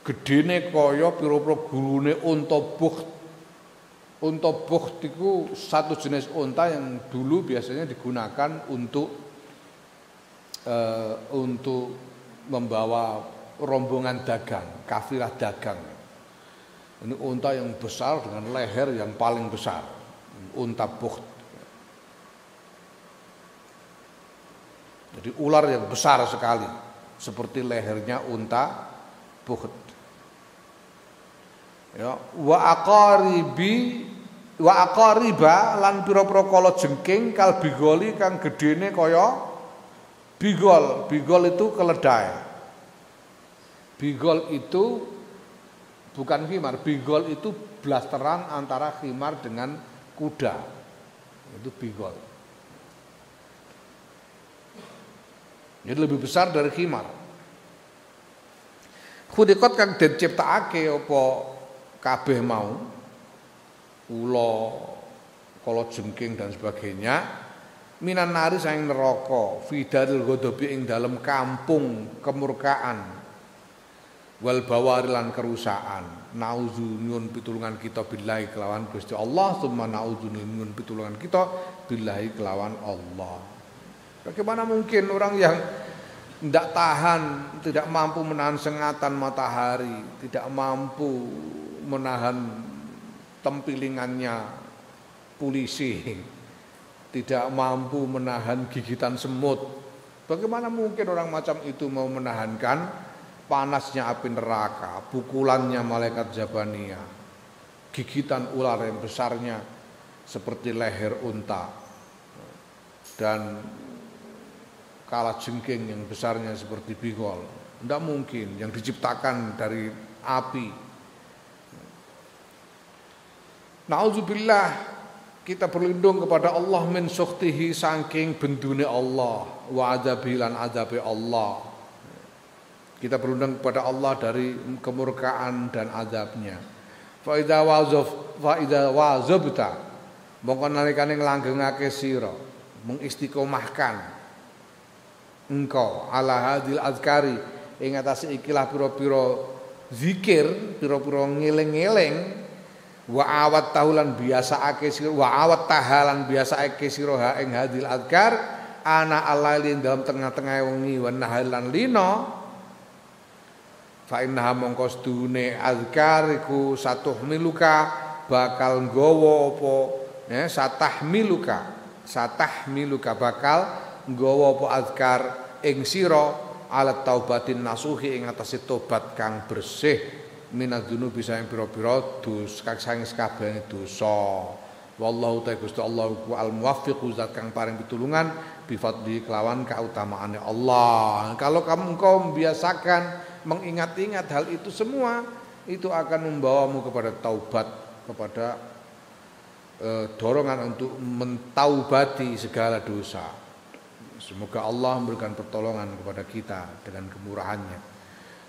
gedene kaya pira-pira gulune unta bukht. Unta bukht itu satu jenis unta yang dulu biasanya digunakan untuk untuk membawa rombongan dagang, kafilah dagang. Ini unta yang besar dengan leher yang paling besar, unta bukht. Jadi ular yang besar sekali, seperti lehernya unta bukht. Ya, wa aqariba lan pira-pira kala jengking kal bigoli kang gedene kaya bigol. Bigol itu keledai. Bigol itu bukan khimar, bigol itu blasteran antara khimar dengan kuda. Itu bigol. Jadi lebih besar dari khimar. Khudikot kang den ciptakake apa kabeh mau, ula, kala jengking dan sebagainya, minan nari saing neraka, fidaril ghadabi ing dalem kampung kemurkaan, wal bawari lan kerusakan. Nauzu nyuwun pitulungan kita billahi kelawan Gusti Allah, summa nauzu nyuwun pitulungan kita billahi kelawan Allah. Bagaimana mungkin orang yang tidak tahan, tidak mampu menahan sengatan matahari, tidak mampu menahan tempilingannya polisi, tidak mampu menahan gigitan semut. Bagaimana mungkin orang macam itu mau menahankan panasnya api neraka, pukulannya malaikat Jabaniyah, gigitan ular yang besarnya seperti leher unta, dan kalajengking yang besarnya seperti bigol. Tidak mungkin, yang diciptakan dari api. Nauzubillah, kita berlindung kepada Allah min sukhtihi saking bendune Allah, wa adzabi lan adzabe Allah. Kita berlindung kepada Allah dari kemurkaan dan azabnya. Fa idza wazabta, mongko nalikane nglanggengake sira, mengistiqomahkan engkau ala hadil azkari ing atase ikilah pira-pira zikir, pira-pira ngeling-eling. Wa awat tahulan biasaake sira, wa awat tahalan biasaake sira ing hadil azkar ana alailin dalam tengah-tengah wengi wa nahalan lino. Fa innaha mongko sedune azkar iku satuhmiluka bakal nggawa apa satahmiluka bakal nggawa apa azkar ing sira alat taubatin nasuhi ing atase tobat kang bersih minadzunubi saing pira-pira dosa saing sakabehane dosa. Wallahu ta'ala Gusti Allah ku al muwaffiqu zat kang paring pitulungan bi fadli kelawan kautamaane Allah. Kalau engkau membiasakan mengingat-ingat hal itu semua, itu akan membawamu kepada taubat, kepada dorongan untuk mentaubati segala dosa. Semoga Allah memberikan pertolongan kepada kita dengan kemurahannya.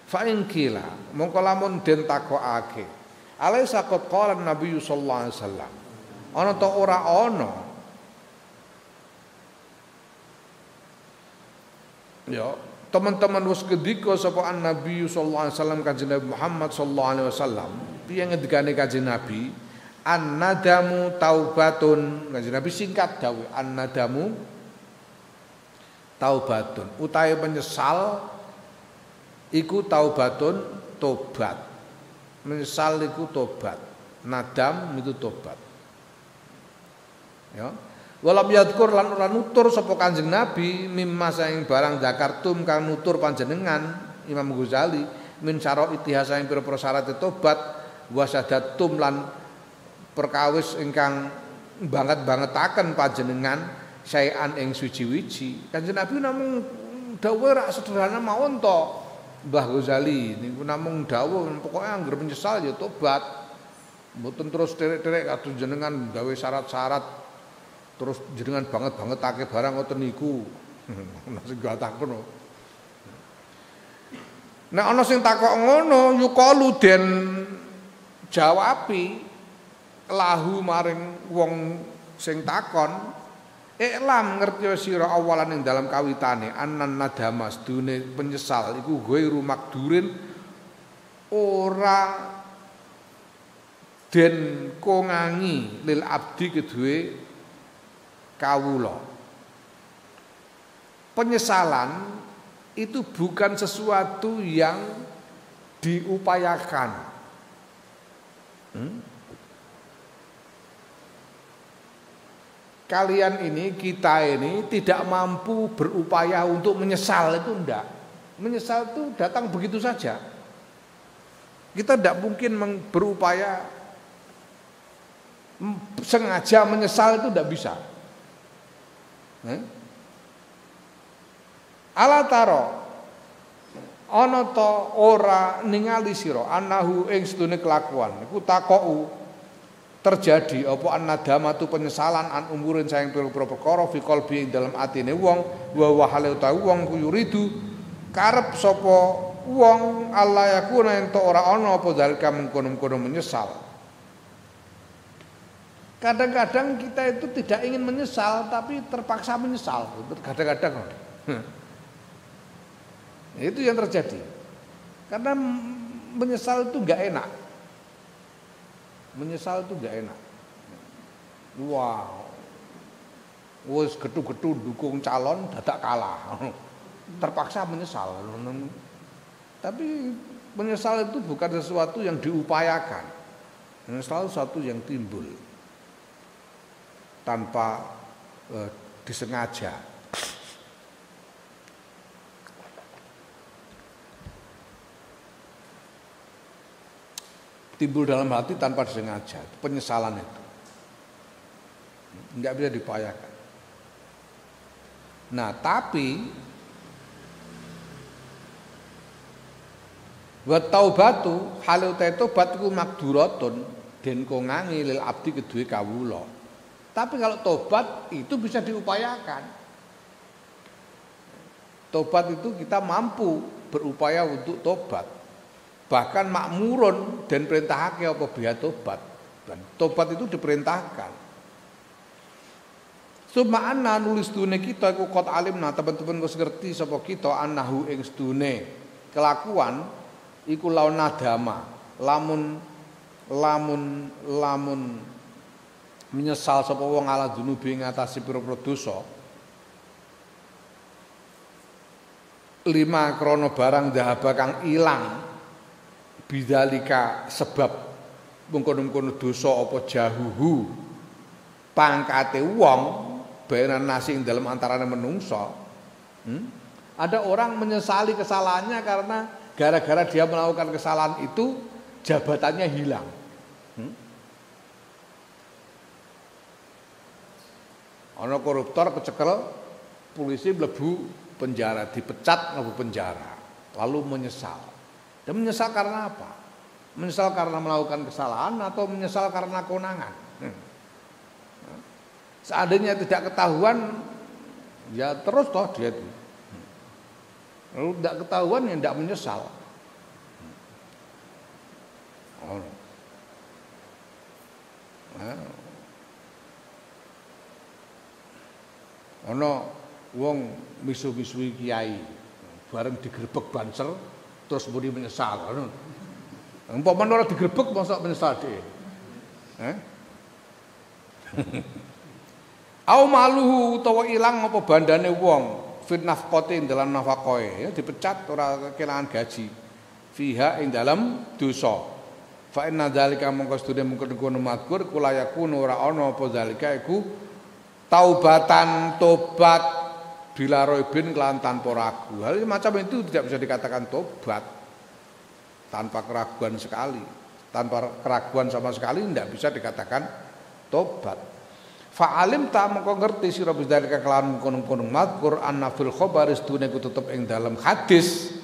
Fa in qila mongko lamun den takokake alaisa qad qala Nabi sallallahu alaihi wasallam, ana ta ora ana ya teman-teman wis kedika sapa Nabi sallallahu alaihi wasallam kanjeng Nabi Muhammad sallallahu alaihi wasallam. Piye ngendikane kanjeng Nabi, an-nadamu taubatun. Kanjeng Nabi singkat dawuh, an-nadamu taubatun, utahe penyesal iku taubatun, tobat. Menyesal iku tobat, nadam itu tobat. Ya. Walam yadkur lan ora nutur sapa Kanjeng Nabi mimma saing barang zakartum kang nutur panjenengan Imam Ghazali min syara itihasa ing pira-pira syarat tobat wasadatum lan perkawis ingkang banget-bangetaken panjenengan saean ing suci-wiji. Kanjeng Nabi namung dawuh rak sederhana mawon to. Mbah Ghazali niku namung dawuh pokoke anggere menyesal ya tobat. Mboten terus terek-terek kados jenengan gawe syarat-syarat terus jenengan banget-bangetake barang ngoten niku. Ana sing takon. Nek ana sing takok ngono yuqalu den jawabi lahu maring wong sing takon, iklam ngerti sira awalan ing dalam kawitane anan nadama sedune penyesal iku ghairu makdurin ora den kongangi lil abdi kedue kawula. penyesalan itu bukan sesuatu yang diupayakan. Kalian ini, kita ini tidak mampu berupaya untuk menyesal, itu enggak. Menyesal itu datang begitu saja. Kita tidak mungkin berupaya sengaja menyesal, itu tidak bisa. Ala taro ana ta ora ningali sira anahu ing sedune kelakuan iku takou terjadi apa annadamatu penyesalan an umurin sayang pira-pira perkara fi qalbi ing dalem atine wong wa hale utawi wong ku yuridu karep sapa wong Allah yakuna ento ora ana apa dalika mengkono-kono menyesal. Kadang-kadang kita itu tidak ingin menyesal tapi terpaksa menyesal. Kadang-kadang itu yang terjadi. Karena menyesal itu enggak enak. Menyesal itu enggak enak. Wow. Wis getu-getu dukung calon dadak kalah. Terpaksa menyesal. Tapi menyesal itu bukan sesuatu yang diupayakan. Menyesal sesuatu yang timbul tanpa disengaja. Timbul dalam hati tanpa disengaja, penyesalan itu enggak bisa diupayakan. Nah, tapi wa taubatu halu tobat iku makduratun den kongangi lil abdi kedue kawula. Tapi kalau tobat itu bisa diupayakan. Tobat itu kita mampu berupaya untuk tobat. Bahkan makmurun dan perintahake apa biya tobat. Dan tobat itu diperintahkan. Suma anna nulis dune kita iku qad alimna teman-teman wis ngerti sapa kita annahu ing sedune kelakuan iku laun nadama. Lamun menyesal sapa wong ala dunubi ngatasi pira-pira dosa. 5 krana barang dhahaba kang ilang bidzalika sebab mengkono-mengkono dosa apa jahuhu pangkate wong bayaran nasi ing dalem antarane menungso. Ada orang menyesali kesalahannya karena gara-gara dia melakukan kesalahan itu jabatannya hilang. Ana koruptor kecekel, polisi mlebu penjara, dipecat mlebu penjara, lalu menyesal. Dan menyesal karena apa? Menyesal karena melakukan kesalahan atau menyesal karena kewenangan? Seandainya tidak ketahuan, ya terus toh dia itu. Lalu tidak ketahuan ya tidak menyesal. Ana wong misu-misui kiai bareng digerebek banser terus muni menyesal ngono. Umpama ora digerebek mosok menyesal dhewe. Au maluhu utawa ilang apa bandane wong fit nafqati ing dalam nafaqoe ya dipecat ora kelangan gaji. Fiha ing dalam dosa. Fa inna dzalika mongko sedune mungkon mazkur kula yakunu ora ana apa dzalika iku taubatan tobat bila roibin kelan tanpa ragu. Hal macam itu tidak bisa dikatakan tobat tanpa keraguan sekali. Tanpa keraguan sama sekali tidak bisa dikatakan tobat. Fa'alim ta mengko ngerti sira bidzalika kelan mungkon mazkur anna fil khabaris dune ku tetep ing dalam hadis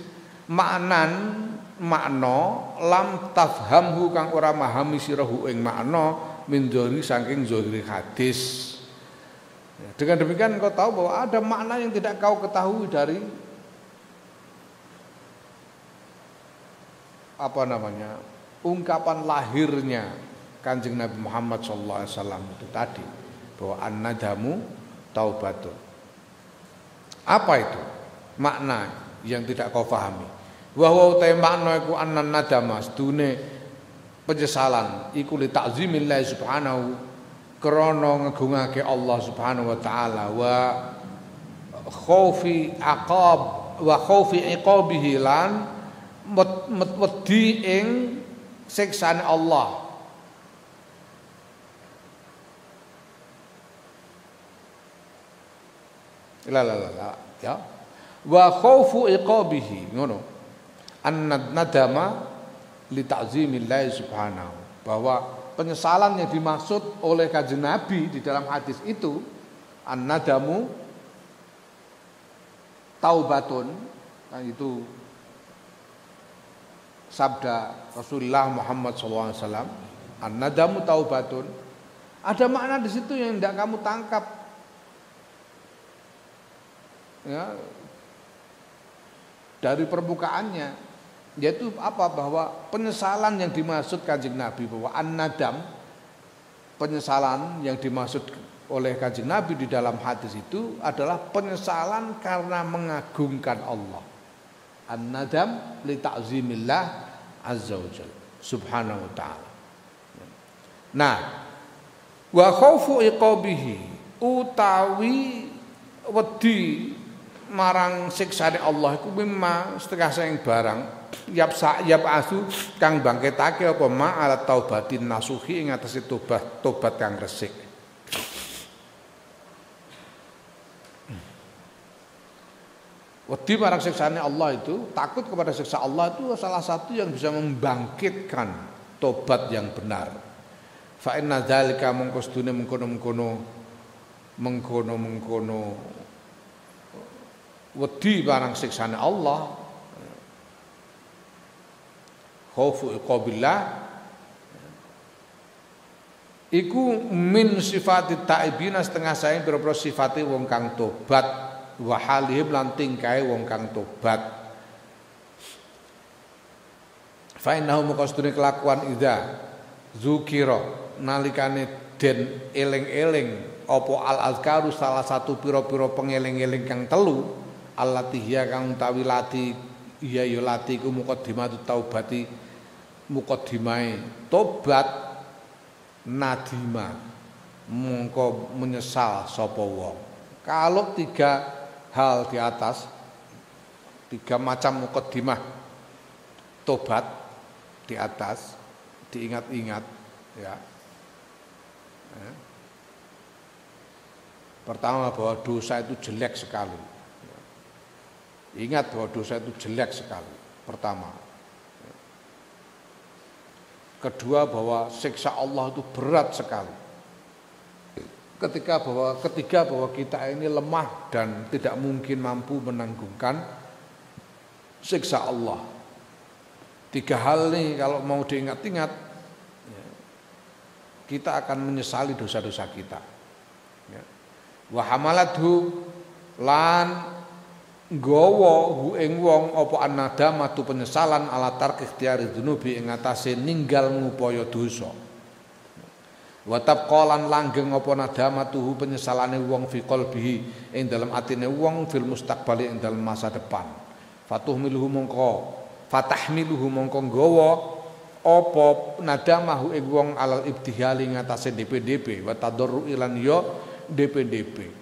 makna lam tafhamhu kang ora mahami sira ing makna min dzahiri saking zahiri hadis. Dengan demikian kau tahu bahwa ada makna yang tidak kau ketahui dari ungkapan lahirnya Kanjeng Nabi Muhammad SAW itu tadi bahwa an-nadamu taubatun. Apa itu makna yang tidak kau pahami? Wa huwa makna iku annan nadama sedune penyesalan iku li ta'zimillah subhanahu krana ngegungake Allah Subhanahu wa taala khaufi aqab wa khaufi iqabihi lan wedi ing siksane Allah. La ya. Wa khaufu iqabihi ngono. An-nadama li ta'zimillah subhanahu, bahwa penyesalan yang dimaksud oleh Kanjeng Nabi di dalam hadis itu an-nadamu taubatun, kan itu sabda Rasulullah Muhammad SAW. An-nadamu taubatun, ada makna di situ yang tidak kamu tangkap, ya, dari permukaannya, yaitu apa, bahwa penyesalan yang dimaksud Kanjeng Nabi, bahwa an-nadam, penyesalan yang dimaksud oleh Kanjeng Nabi di dalam hadis itu adalah penyesalan karena mengagungkan Allah. An-nadam li ta'zimillah azza wa jalla subhanahu wa ta'ala. Nah, wa khaufu iqabihi, utawi wedi marang siksane Allah iku mimma setengah saing barang yap asu kang bangkitake apa ma ala taubatin nasuhi ing atase tobat kang resik. Wedi marang siksane Allah itu, takut kepada siksa Allah itu salah satu yang bisa membangkitkan tobat yang benar. Fa inna dzalika mongko sedune mengkono wedi marang siksane Allah, khaufu iqabillah, iku min sifati taibina setengah saing pira-pira sifate wong kang tobat, wa halihim lan tingkae wong kang tobat. Fa innahu maqasdune kelakuan idza zukira nalikane den eling-eling apa al-azkaru salah satu pira-pira pengeling-eling kang telu, allati hiya kang utawi lati iya ya lati ku muqaddimatu taubati, muqaddimae tobat, nadima mongko menyesal sapa wong. Kalau tiga hal di atas, tiga macam muqaddimah tobat di atas diingat-ingat, ya. Pertama, bahwa dosa itu jelek sekali. Ingat bahwa dosa itu jelek sekali. Pertama. Kedua, bahwa siksa Allah itu berat sekali. Ketiga, bahwa kita ini lemah dan tidak mungkin mampu menanggungkan siksa Allah. Tiga hal ini kalau mau diingat-ingat, kita akan menyesali dosa-dosa kita. Wa hamalathu lan nggawa hu ing wong apa annadamatu penyesalan ala tark ikhtiyari dzunubi ing atase ninggal ngupaya dosa. Wa tabqalan langgeng apa nadamatuhu penyesalane wong fi qalbihi ing dalam atine wong fil mustaqbali ing dalam masa depan. Fatahmiluhu mongko nggawa apa nadamahu ing wong alal ibtihali ing atase DPDP wa tadarru ilan ya DPDP.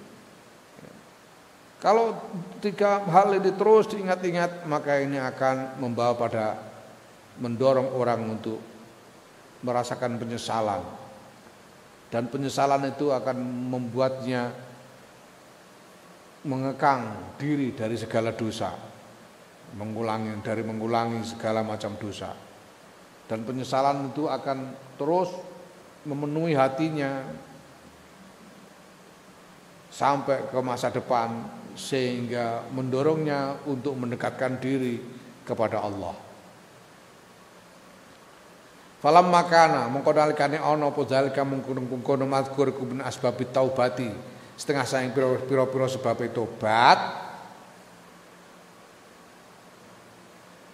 Kalau tiga hal ini terus diingat-ingat, maka ini akan membawa pada mendorong orang untuk merasakan penyesalan. Dan penyesalan itu akan membuatnya mengekang diri dari segala dosa, mengulangi segala macam dosa. Dan penyesalan itu akan terus memenuhi hatinya sampai ke masa depan, sehingga mendorongnya untuk mendekatkan diri kepada Allah. Falam makana mongko nalikane ana apa zalika mungkon mazkur kubun asbabit taubati, setengah saing pira-pira sebab tobat,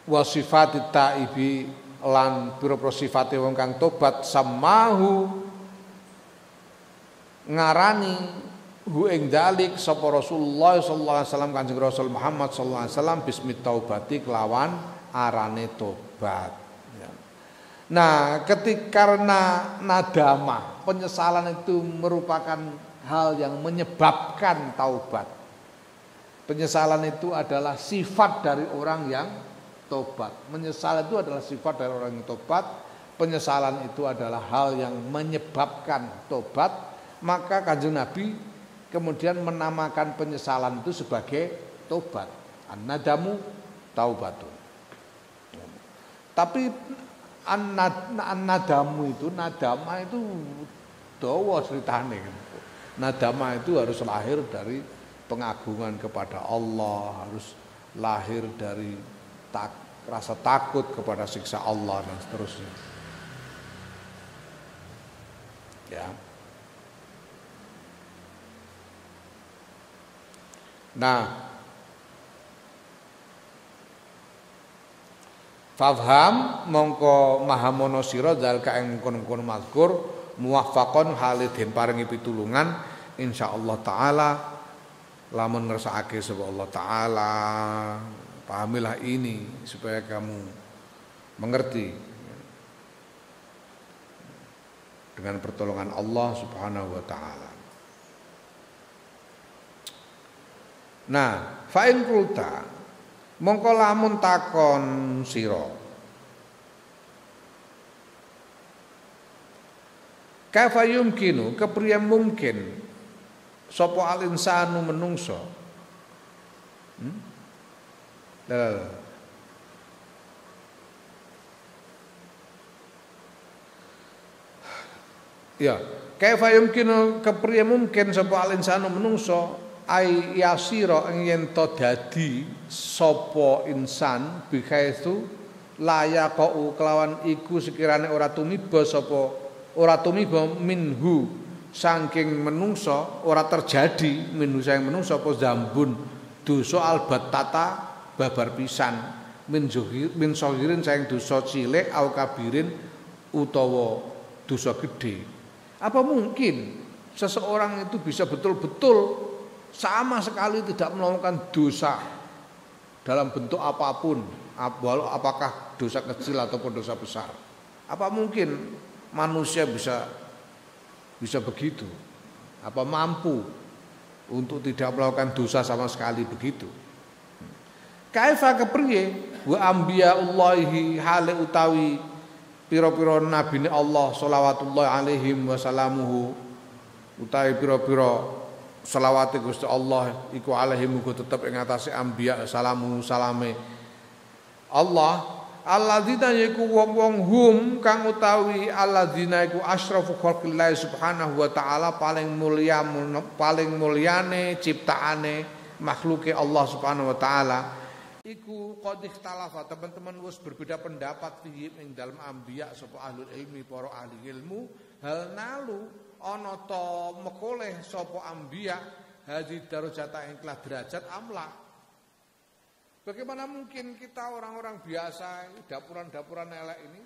wa sifatit taibi lan pira-pira sifate wong kang tobat, samahu ngarani hu ing dalik sapa Rasulullah sallallahu alaihi wasallam, Kanjeng Rasul Muhammad sallallahu alaihi wasallam, bismit taubati kelawan arane tobat. Ya. Nah, karena nadamah, penyesalan itu merupakan hal yang menyebabkan taubat. Penyesalan itu adalah sifat dari orang yang tobat. Menyesal itu adalah sifat dari orang yang tobat. Penyesalan itu adalah hal yang menyebabkan tobat. Maka Kanjeng Nabi kemudian menamakan penyesalan itu sebagai tobat. An-nadamu taubatun. Tapi an-nadamu itu, nadama itu dawa ceritane. Nadama itu harus lahir dari pengagungan kepada Allah, harus lahir dari rasa takut kepada siksa Allah dan seterusnya. Ya. Nah, fafham mongko mahamono sira zalika ing kono-kono mazkur muwaffaqon halidin paringi pitulungan insyaallah taala lamun ngersakake sapa Allah taala. Pahamilah ini supaya kamu mengerti dengan pertolongan Allah Subhanahu wa taala. Nah, fa in qulta mongko lamun takon sira kaifa yumkinu kepriye mungkin sapa al insanu menungso ya kaifa yumkinu kepriye mungkin sapa al insanu menungso ai yasira yen to dadi sapa insan bikaitu layaqau kelawan iku sekirane ora tumiba minhu saking menungso ora terjadi minhu saking menungso apa zambun dosa albatata babar pisan min sahirin saking dosa cilik au kabirin utawa dosa gede. Apa mungkin seseorang itu bisa betul-betul sama sekali tidak melakukan dosa dalam bentuk apapun, apakah dosa kecil ataupun dosa besar? Apa mungkin manusia bisa begitu? Apa mampu untuk tidak melakukan dosa sama sekali begitu? Kaifa kepriye wa anbiyaullahi hale utawi pira-pira nabine Allah shalawatullah alaihim wasallamuhu utawi pira-pira selawate Gusti Allah iku alaihi muga tetep ing atase anbiya salamu salame Allah alladzina yaiku wong-wong hum kang utawi alladzina iku asrafu khalqillah subhanahu wa taala paling mulyane ciptaane makhluke Allah subhanahu wa taala iku qad ikhtalafa teman-teman wis berbeda pendapat fihi ing dalem anbiya sapa ahlul ilmi para ahli ilmu hal nalu ana ta mekoleh sapa anbiya hadhi darajata ing kelas derajat amla. Bagaimana mungkin kita orang-orang biasa dapuran-dapuran elek ini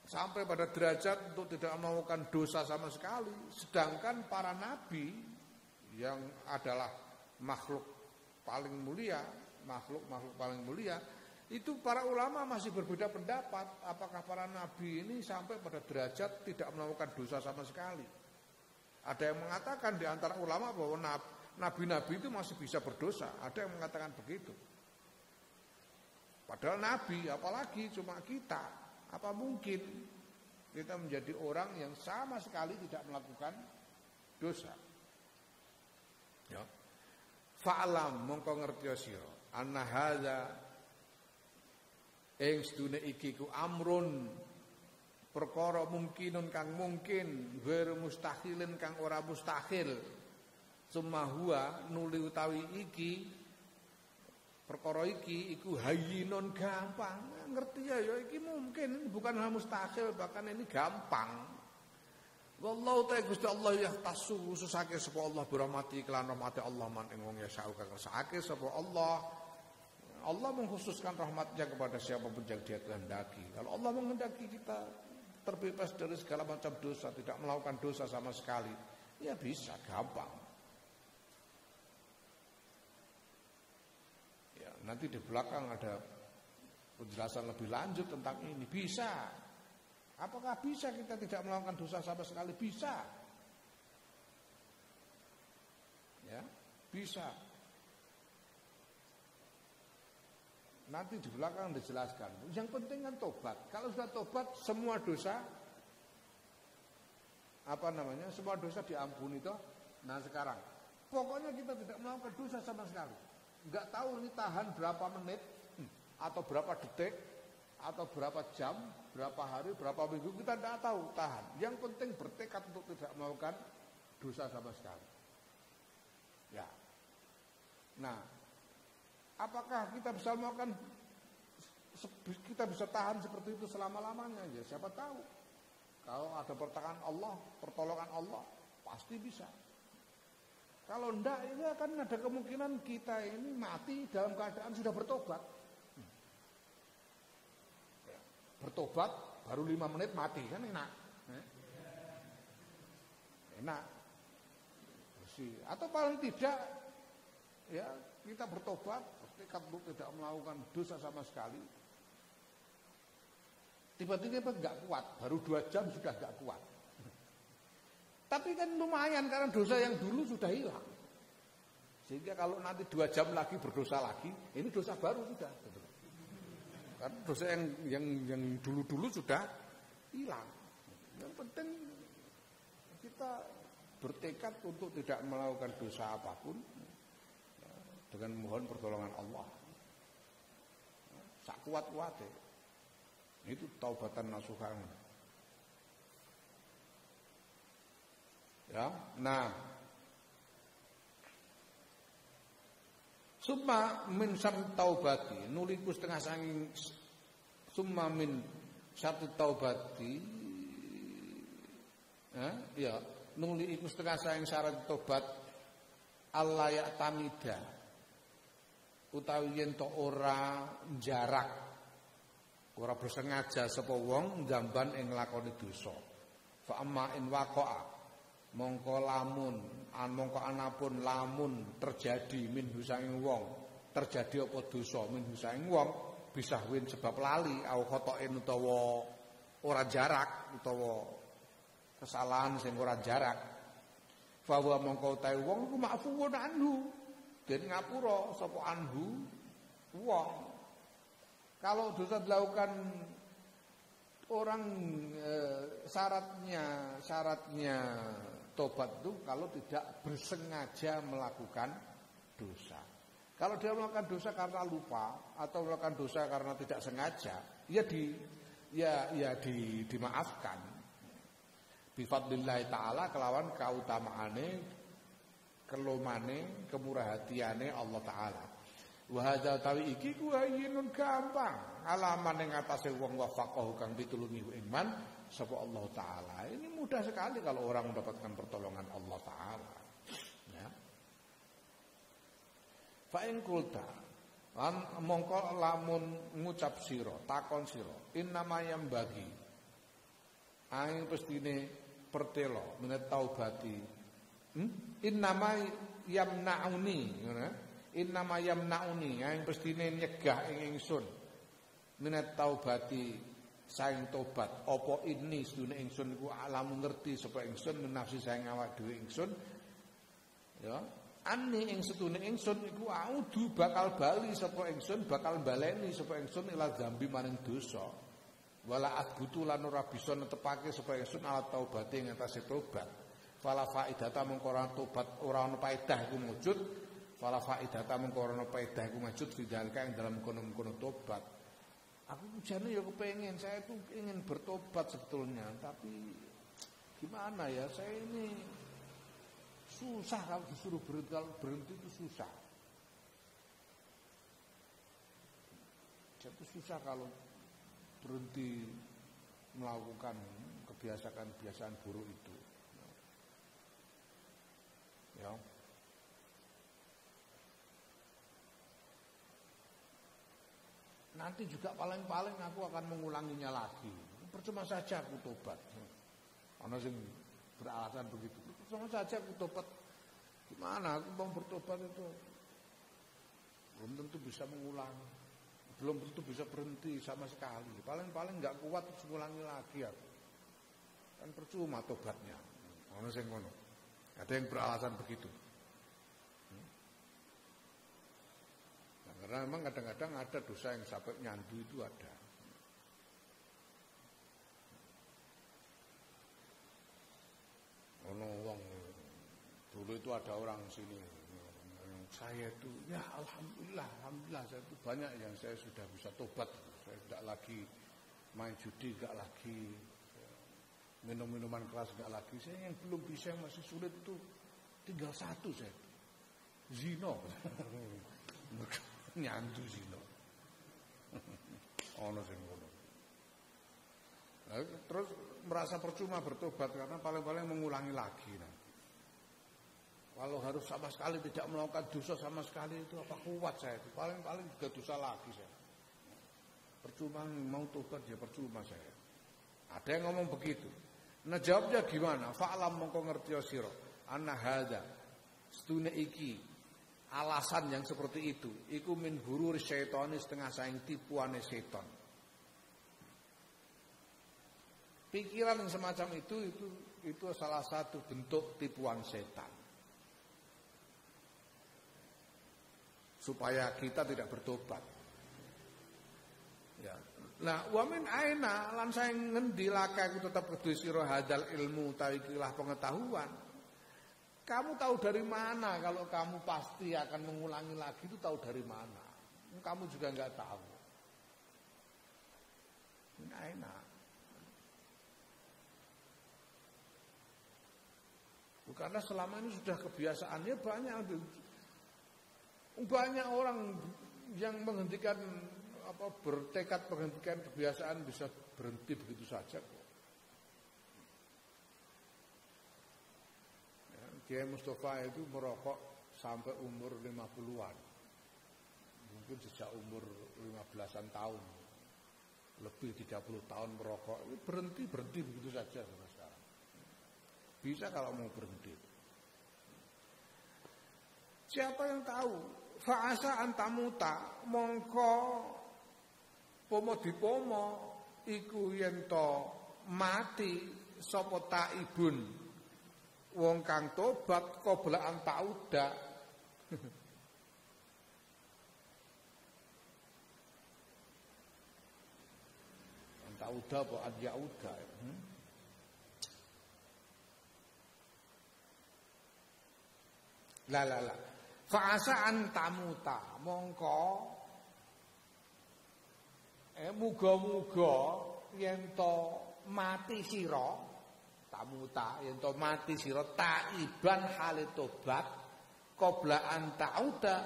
sampai pada derajat untuk tidak melakukan dosa sama sekali, sedangkan para nabi yang adalah makhluk paling mulia, makhluk paling mulia itu para ulama masih berbeda pendapat apakah para nabi ini sampai pada derajat tidak melakukan dosa sama sekali. Ada yang mengatakan di antara ulama bahwa nabi-nabi itu masih bisa berdosa, ada yang mengatakan begitu. Padahal nabi apalagi cuma kita, apa mungkin kita menjadi orang yang sama sekali tidak melakukan dosa? Ya. Fa'lam mongko ngerti sira anna hadza ing sedune iki ku amrun perkara mungkinun kang mungkin ghairu mustahilin kang ora mustahil summa huwa nuli utawi iki perkara iki iku hayyinun gampang ngerti ya iki mungkin ini bukan hal mustahil bahkan ini gampang wallahu ta'ala Gusti Allah ya tasu khususake sapa Allah birahmati kelan rahmate Allah man ing wong ya sa'u kang kersake sapa Allah mengkhususkan rahmatnya kepada siapapun yang dia kehendaki. Kalau Allah menghendaki kita terbebas dari segala macam dosa, tidak melakukan dosa sama sekali, ya bisa, gampang. Ya, nanti di belakang ada penjelasan lebih lanjut tentang ini. Bisa. Apakah bisa kita tidak melakukan dosa sama sekali? Bisa. Bisa. Nanti di belakang dijelaskan. Yang penting kan tobat. Kalau sudah tobat, semua dosa semua dosa diampuni toh. Nah sekarang, pokoknya kita tidak melakukan dosa sama sekali. Enggak tahu ini tahan berapa menit atau berapa detik atau berapa jam, berapa hari, berapa minggu, kita tidak tahu tahan. Yang penting bertekad untuk tidak melakukan dosa sama sekali. Ya. Nah, apakah kita bisa melakukan, kita bisa tahan seperti itu selama-lamanya? Ya siapa tahu. Kalau ada pertolongan Allah, pasti bisa. Kalau enggak, ini akan ada kemungkinan kita ini mati dalam keadaan sudah bertobat. Bertobat baru 5 menit mati, kan enak. Enak. Atau paling tidak, ya kita bertobat, bertekad untuk tidak melakukan dosa sama sekali. Tiba-tiba nggak kuat, baru 2 jam sudah nggak kuat. Tapi kan lumayan karena dosa yang dulu sudah hilang. Sehingga kalau nanti 2 jam lagi berdosa lagi, ini dosa baru sudah. Karena dosa yang dulu-dulu sudah hilang. Yang penting kita bertekad untuk tidak melakukan dosa apapun dengan mohon pertolongan Allah. Sak kuat-kuate. Itu taubatan nasuhan. Ya, nah. Summa min syarri taubati, nuliku setengah sanging summa min syarri taubati. Ya, nuli iku setengah sanging syarat tobat Allah ya tamida. Utawi yen to ora jarak, ora bersengaja sapa wong jamban ing nglakoni dosa. Fa amma in waqa'a, mongko anapun lamun terjadi minhu saking wong, terjadi apa dosa minhu saking wong, bisa win sebab lali au khotoin utawa ora jarak utawa kesalahan sing ora jarak. Fa wa mongko utahe wong iku ma'fuun anhu, den ngapura sapa anhu wong. Kalau dosa dilakukan orang, syaratnya tobat itu kalau tidak bersengaja melakukan dosa. Kalau dia melakukan dosa karena lupa atau melakukan dosa karena tidak sengaja, dimaafkan. Bi fadlillah taala kelawan kautamaane, kelomane, kemurahatiane Allah taala. Wa hadza tawi iki ku hayyinun gampang alaman ing atase wong wafaqahu kang pitulungi iman sapa Allah taala. Ini mudah sekali kalau orang mendapatkan pertolongan Allah taala. Ya. Fa in qulta lan mongko lamun ngucap sira, takon sira, innama yang bagi aing pestine pertelo menet taubati. Innama yamnauni, ngono. Innama yamnauni, yang pestine nyegah ing ingsun minat taubati saing tobat. Apa ini sedune ingsun ku alam ngerti sapa ingsun nafsi saing awak dhewe ingsun. Ya, ani ing sedune ingsun iku audu bakal bali sapa ingsun, bakal baleni sapa ingsun ila zambi maring dosa. Wala adbutu lan ora bisa netepake sapa ingsun ala taubate ing atase tobat. Fala faidata mengko ora tobat ora ana paedah iku wujud. Fala faidata mengko ana paedah iku wujud fidalka ing dalam kono-kono tobat. Aku jane ya kepengen, saya tuh ingin bertobat sebetulnya, tapi gimana ya, saya ini susah kalau disuruh berhenti, kalau berhenti itu susah. Jadi susah kalau berhenti melakukan kebiasaan-kebiasaan buruk itu. Ya. Nanti juga paling-paling aku akan mengulanginya lagi. Percuma saja aku tobat. Ana sing beralasan begitu. Percuma saja aku tobat. Gimana aku mau bertobat itu? Belum tentu bisa mengulang. Belum tentu bisa berhenti sama sekali. Paling-paling enggak kuat terus mengulangi lagi aku. Kan percuma tobatnya. Ana sing ngono. Ada yang beralasan begitu. Karena memang kadang-kadang ada dosa yang sampai nyandu itu ada. Wong dulu itu ada orang sini, saya itu ya alhamdulillah saya itu banyak yang saya sudah bisa tobat, saya tidak lagi main judi, tidak lagi minum minuman keras, tidak lagi. Saya yang belum bisa, yang masih sulit itu tinggal satu, saya zina. Nyandu zina. Ono sing ngono. Terus merasa percuma bertobat karena paling-paling mengulangi lagi nanti. Kalau harus sama sekali tidak melakukan dosa sama sekali itu apa kuat saya itu. Paling-paling juga dosa lagi saya. Percuma mau tobat ya percuma saya. Ada yang ngomong begitu. Nah jawabnya gimana? Fa'lam mongko ngerti sira anna hadza stune iki alasan yang seperti itu iku min hurur syaitani setengah saing tipuane setan. Pikiran yang semacam itu salah satu bentuk tipuan setan. Supaya kita tidak bertobat. Ya. Nah, wa min aina lan saing ngendi laka iku tetep kudu sira hadal ilmu utawi ikilah pengetahuan. Kamu tahu dari mana kalau kamu pasti akan mengulangi lagi itu tahu dari mana? Kamu juga enggak tahu. Min aina. Karena selama ini sudah kebiasaannya banyak orang yang menghentikan bertekad menghentikan kebiasaan bisa berhenti begitu saja kok. Ya, Kiai Mustafa itu merokok sampai umur 50-an. Mungkin sejak umur 15-an tahun. Lebih 30 tahun merokok, berhenti begitu saja sampai sekarang. Bisa kalau mau berhenti. Siapa yang tahu? Fa'asa antamuta mongko pomo dipomo iku yen to mati sapa taibun wong kang tobat qabla an tauda. An tauda apa an yauda? La. Fa'asa an tamuta mongko muga-muga yen to mati sira tamuta yen to mati sira taiban hale tobat qabla an ta'uda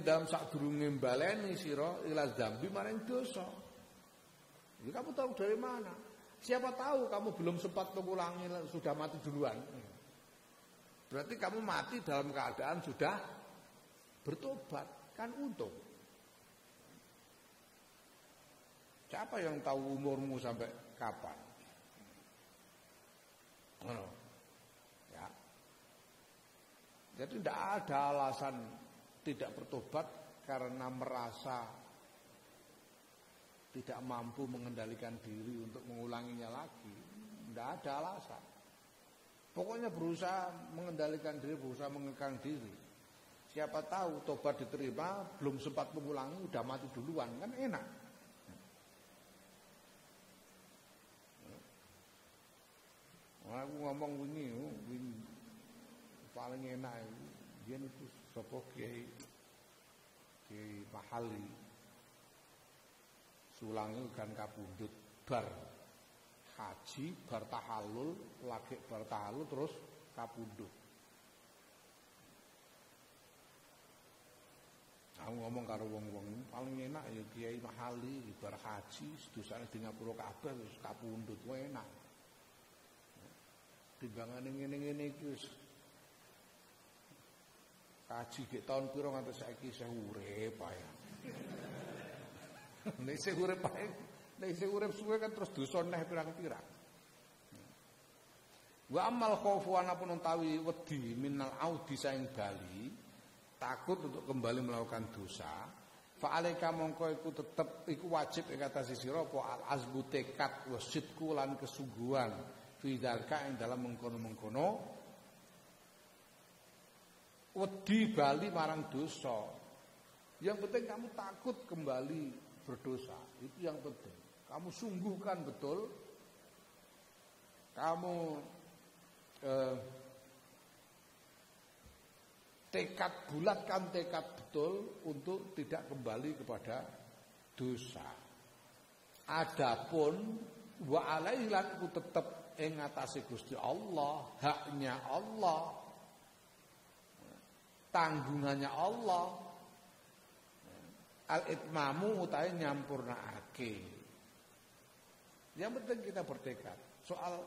dalam sadurunge baleni sira ila dzambi maring dosa. Ini kamu tahu dari mana? Siapa tahu kamu belum sempat mengulangi sudah mati duluan. Berarti kamu mati dalam keadaan sudah bertobat, kan untung. Siapa yang tahu umurmu sampai kapan? Ya. Jadi tidak ada alasan tidak bertobat karena merasa tidak mampu mengendalikan diri untuk mengulanginya lagi. Tidak ada alasan. Pokoknya berusaha mengendalikan diri, berusaha mengekang diri. Siapa tahu tobat diterima, belum sempat mengulangi, udah mati duluan, kan enak. Aku ngomong ini paling enak dia itu sapa Kiai Mahali. Sulangi kan kapundhut bar haji, bar tahallul, lagi bar tahallul terus kapundhut. Aku ngomong karo wong-wong paling enak ya Kiai Mahali bar haji sedosane di ngapura kabeh wis kapundhut wae enak. Timbangane ngene-ngene iki wis kaji ge tahun pira nganti saiki isih urip ae. Nek isih urip ae, nek isih urip suwe kan terus dosa neh pirang-pirang. Wa amal khaufu anapun utawi wedi minal audi saing bali takut untuk kembali melakukan dosa, fa'alaika mongko iku tetep iku wajib ing atas sira apa al-azbu tekad wasidku lan kesungguhan fi dzalika ing dalam mengkono-mengkono wedi bali marang dosa. Yang penting kamu takut kembali berdosa. Itu yang penting. Kamu sungguhkan betul. Kamu bulatkan tekad betul untuk tidak kembali kepada dosa. Adapun wa alaihi lan iku tetep ing ngatasé Gusti Allah, haknya Allah, tanggungannya Allah. Al-itmamu utahe nyampurnakake. Yang penting kita bertekad. Soal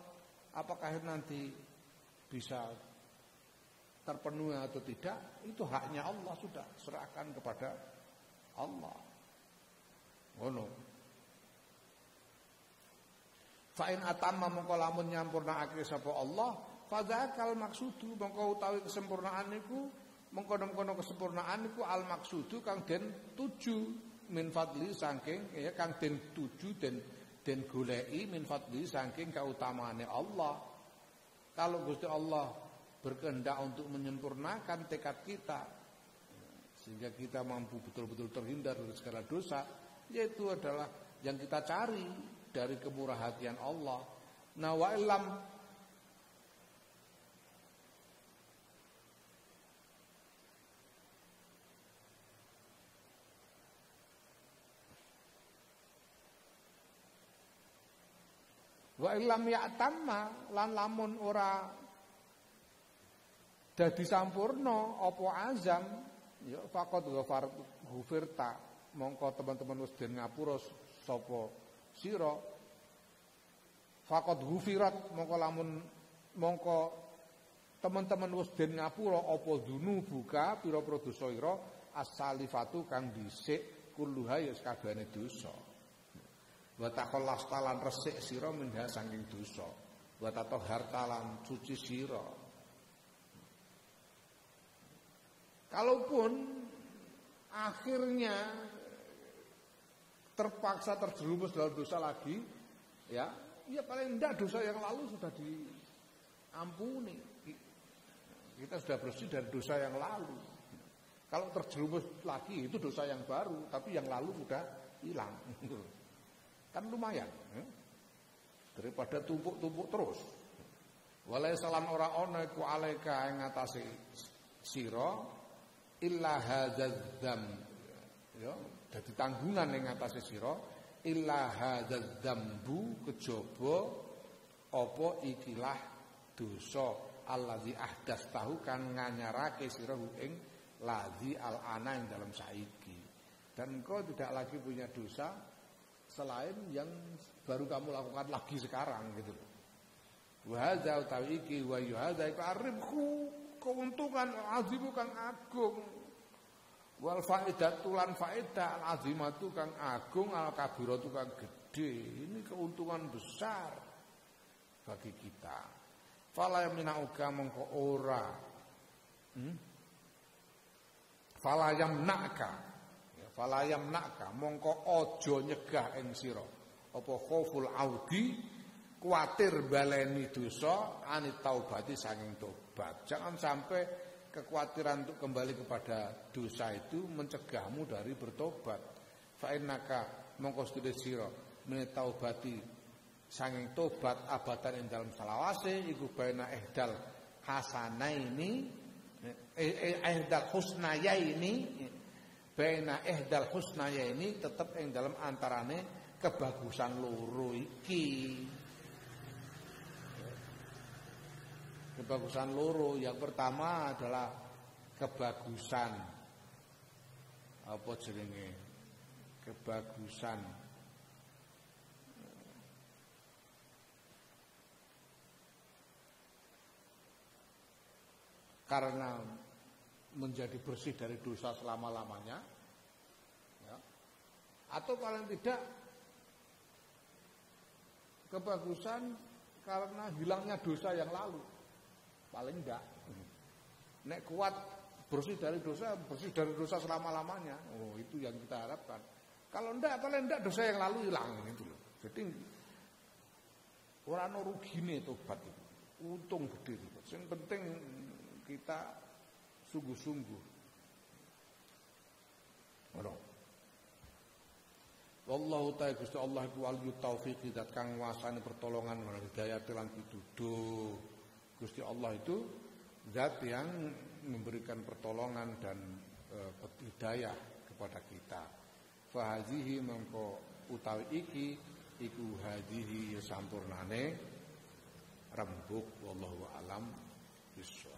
apakah nanti bisa terpenuhi atau tidak, itu haknya Allah, sudah serahkan kepada Allah. Ngono. Fa in atamma mongko lamun nyampurnakake sapa Allah, fadzakal maksudu mongko utawi kesempurnaan niku mengkono-kono kesempurnaan iku al maksudu kang den tuju min fadli saking ya kang den tuju den goleki min fadli saking kautamaane Allah. Kalau Gusti Allah berkehendak untuk menyempurnakan tekad kita sehingga kita mampu betul-betul terhindar dari segala dosa, yaitu adalah yang kita cari dari kemurahhatian Allah. Nah wa illam wa illam ya'tamma lan lamun ora dadi sampurna apa azam ya faqad ghufirta mongko teman-teman wis den ngapura sapa sira faqad ghufirat mongko teman-teman wis den ngapura apa dzunubuka pira-pira dosa ira as-salifatu kang dhisik kulluha ya sakabehane dosa. Wa taqallas talan resik sira minha saking dosa. Wa tatahhar talan suci sira. Kalaupun akhirnya terpaksa terjerumus dalam dosa lagi, ya paling enggak dosa yang lalu sudah diampuni. Kita sudah bersih dari dosa yang lalu. Kalau terjerumus lagi itu dosa yang baru, tapi yang lalu sudah hilang. Kan lumayan ya? Daripada tumpuk-tumpuk terus. Walai salan ora ana iku alaika ing ngatasi sira illa hadzam ya dadi tanggungan ing ngatasi sira illa hadzambu kejaba apa ikilah dosa allazi ahdas tahu kan nganyarake sira ing ladzi al-ana ing dalam saiki. Dan engkau tidak lagi punya dosa selain yang baru kamu lakukan lagi sekarang gitu loh. Wa hadza utawi iki wa yuhadza iku aribhu keuntungan azimu kang agung. Wal faidatu lan faedah al azimatu kang agung al kabiratu kang gede. Ini keuntungan besar bagi kita. Fala yamna'uka mongko ora. Fala yamna'ka falayam nakka mongko aja nyegah ing sira apa khauful audi kuatir baleni dosa anit taubati saking tobat. Jangan sampai kekhawatiran untuk kembali kepada dosa itu mencegahmu dari bertobat. Fa innaka mongko sedhe sira menit taubati saking tobat abadan ing dalam salawase iku baina ihdal hasanaini ihdal husnayaini baina ihdal husnaya ini tetap yang dalam antarane kebagusan loro iki. Kebagusan loro yang pertama adalah kebagusan apa jenenge? Kebagusan karena menjadi bersih dari dosa selama-lamanya ya. Atau paling tidak kebagusan karena hilangnya dosa yang lalu. Paling enggak nek kuat bersih dari dosa selama-lamanya. Oh, itu yang kita harapkan. Kalau enggak paling enggak dosa yang lalu hilang gitu loh. Jadi ora ono rugine tobat itu. Untung gede itu. Yang penting kita sungguh-sungguh. Wallahu ta'ala Gusti Allah iku waliyut taufiq zat kang nguasani pertolongan lan hidayah lan pituduh. Gusti Allah itu zat yang memberikan pertolongan dan hidayah kepada kita. Fa hazihi mengko utawi iki iku hadhihi sampurnane rembug wallahu alam bis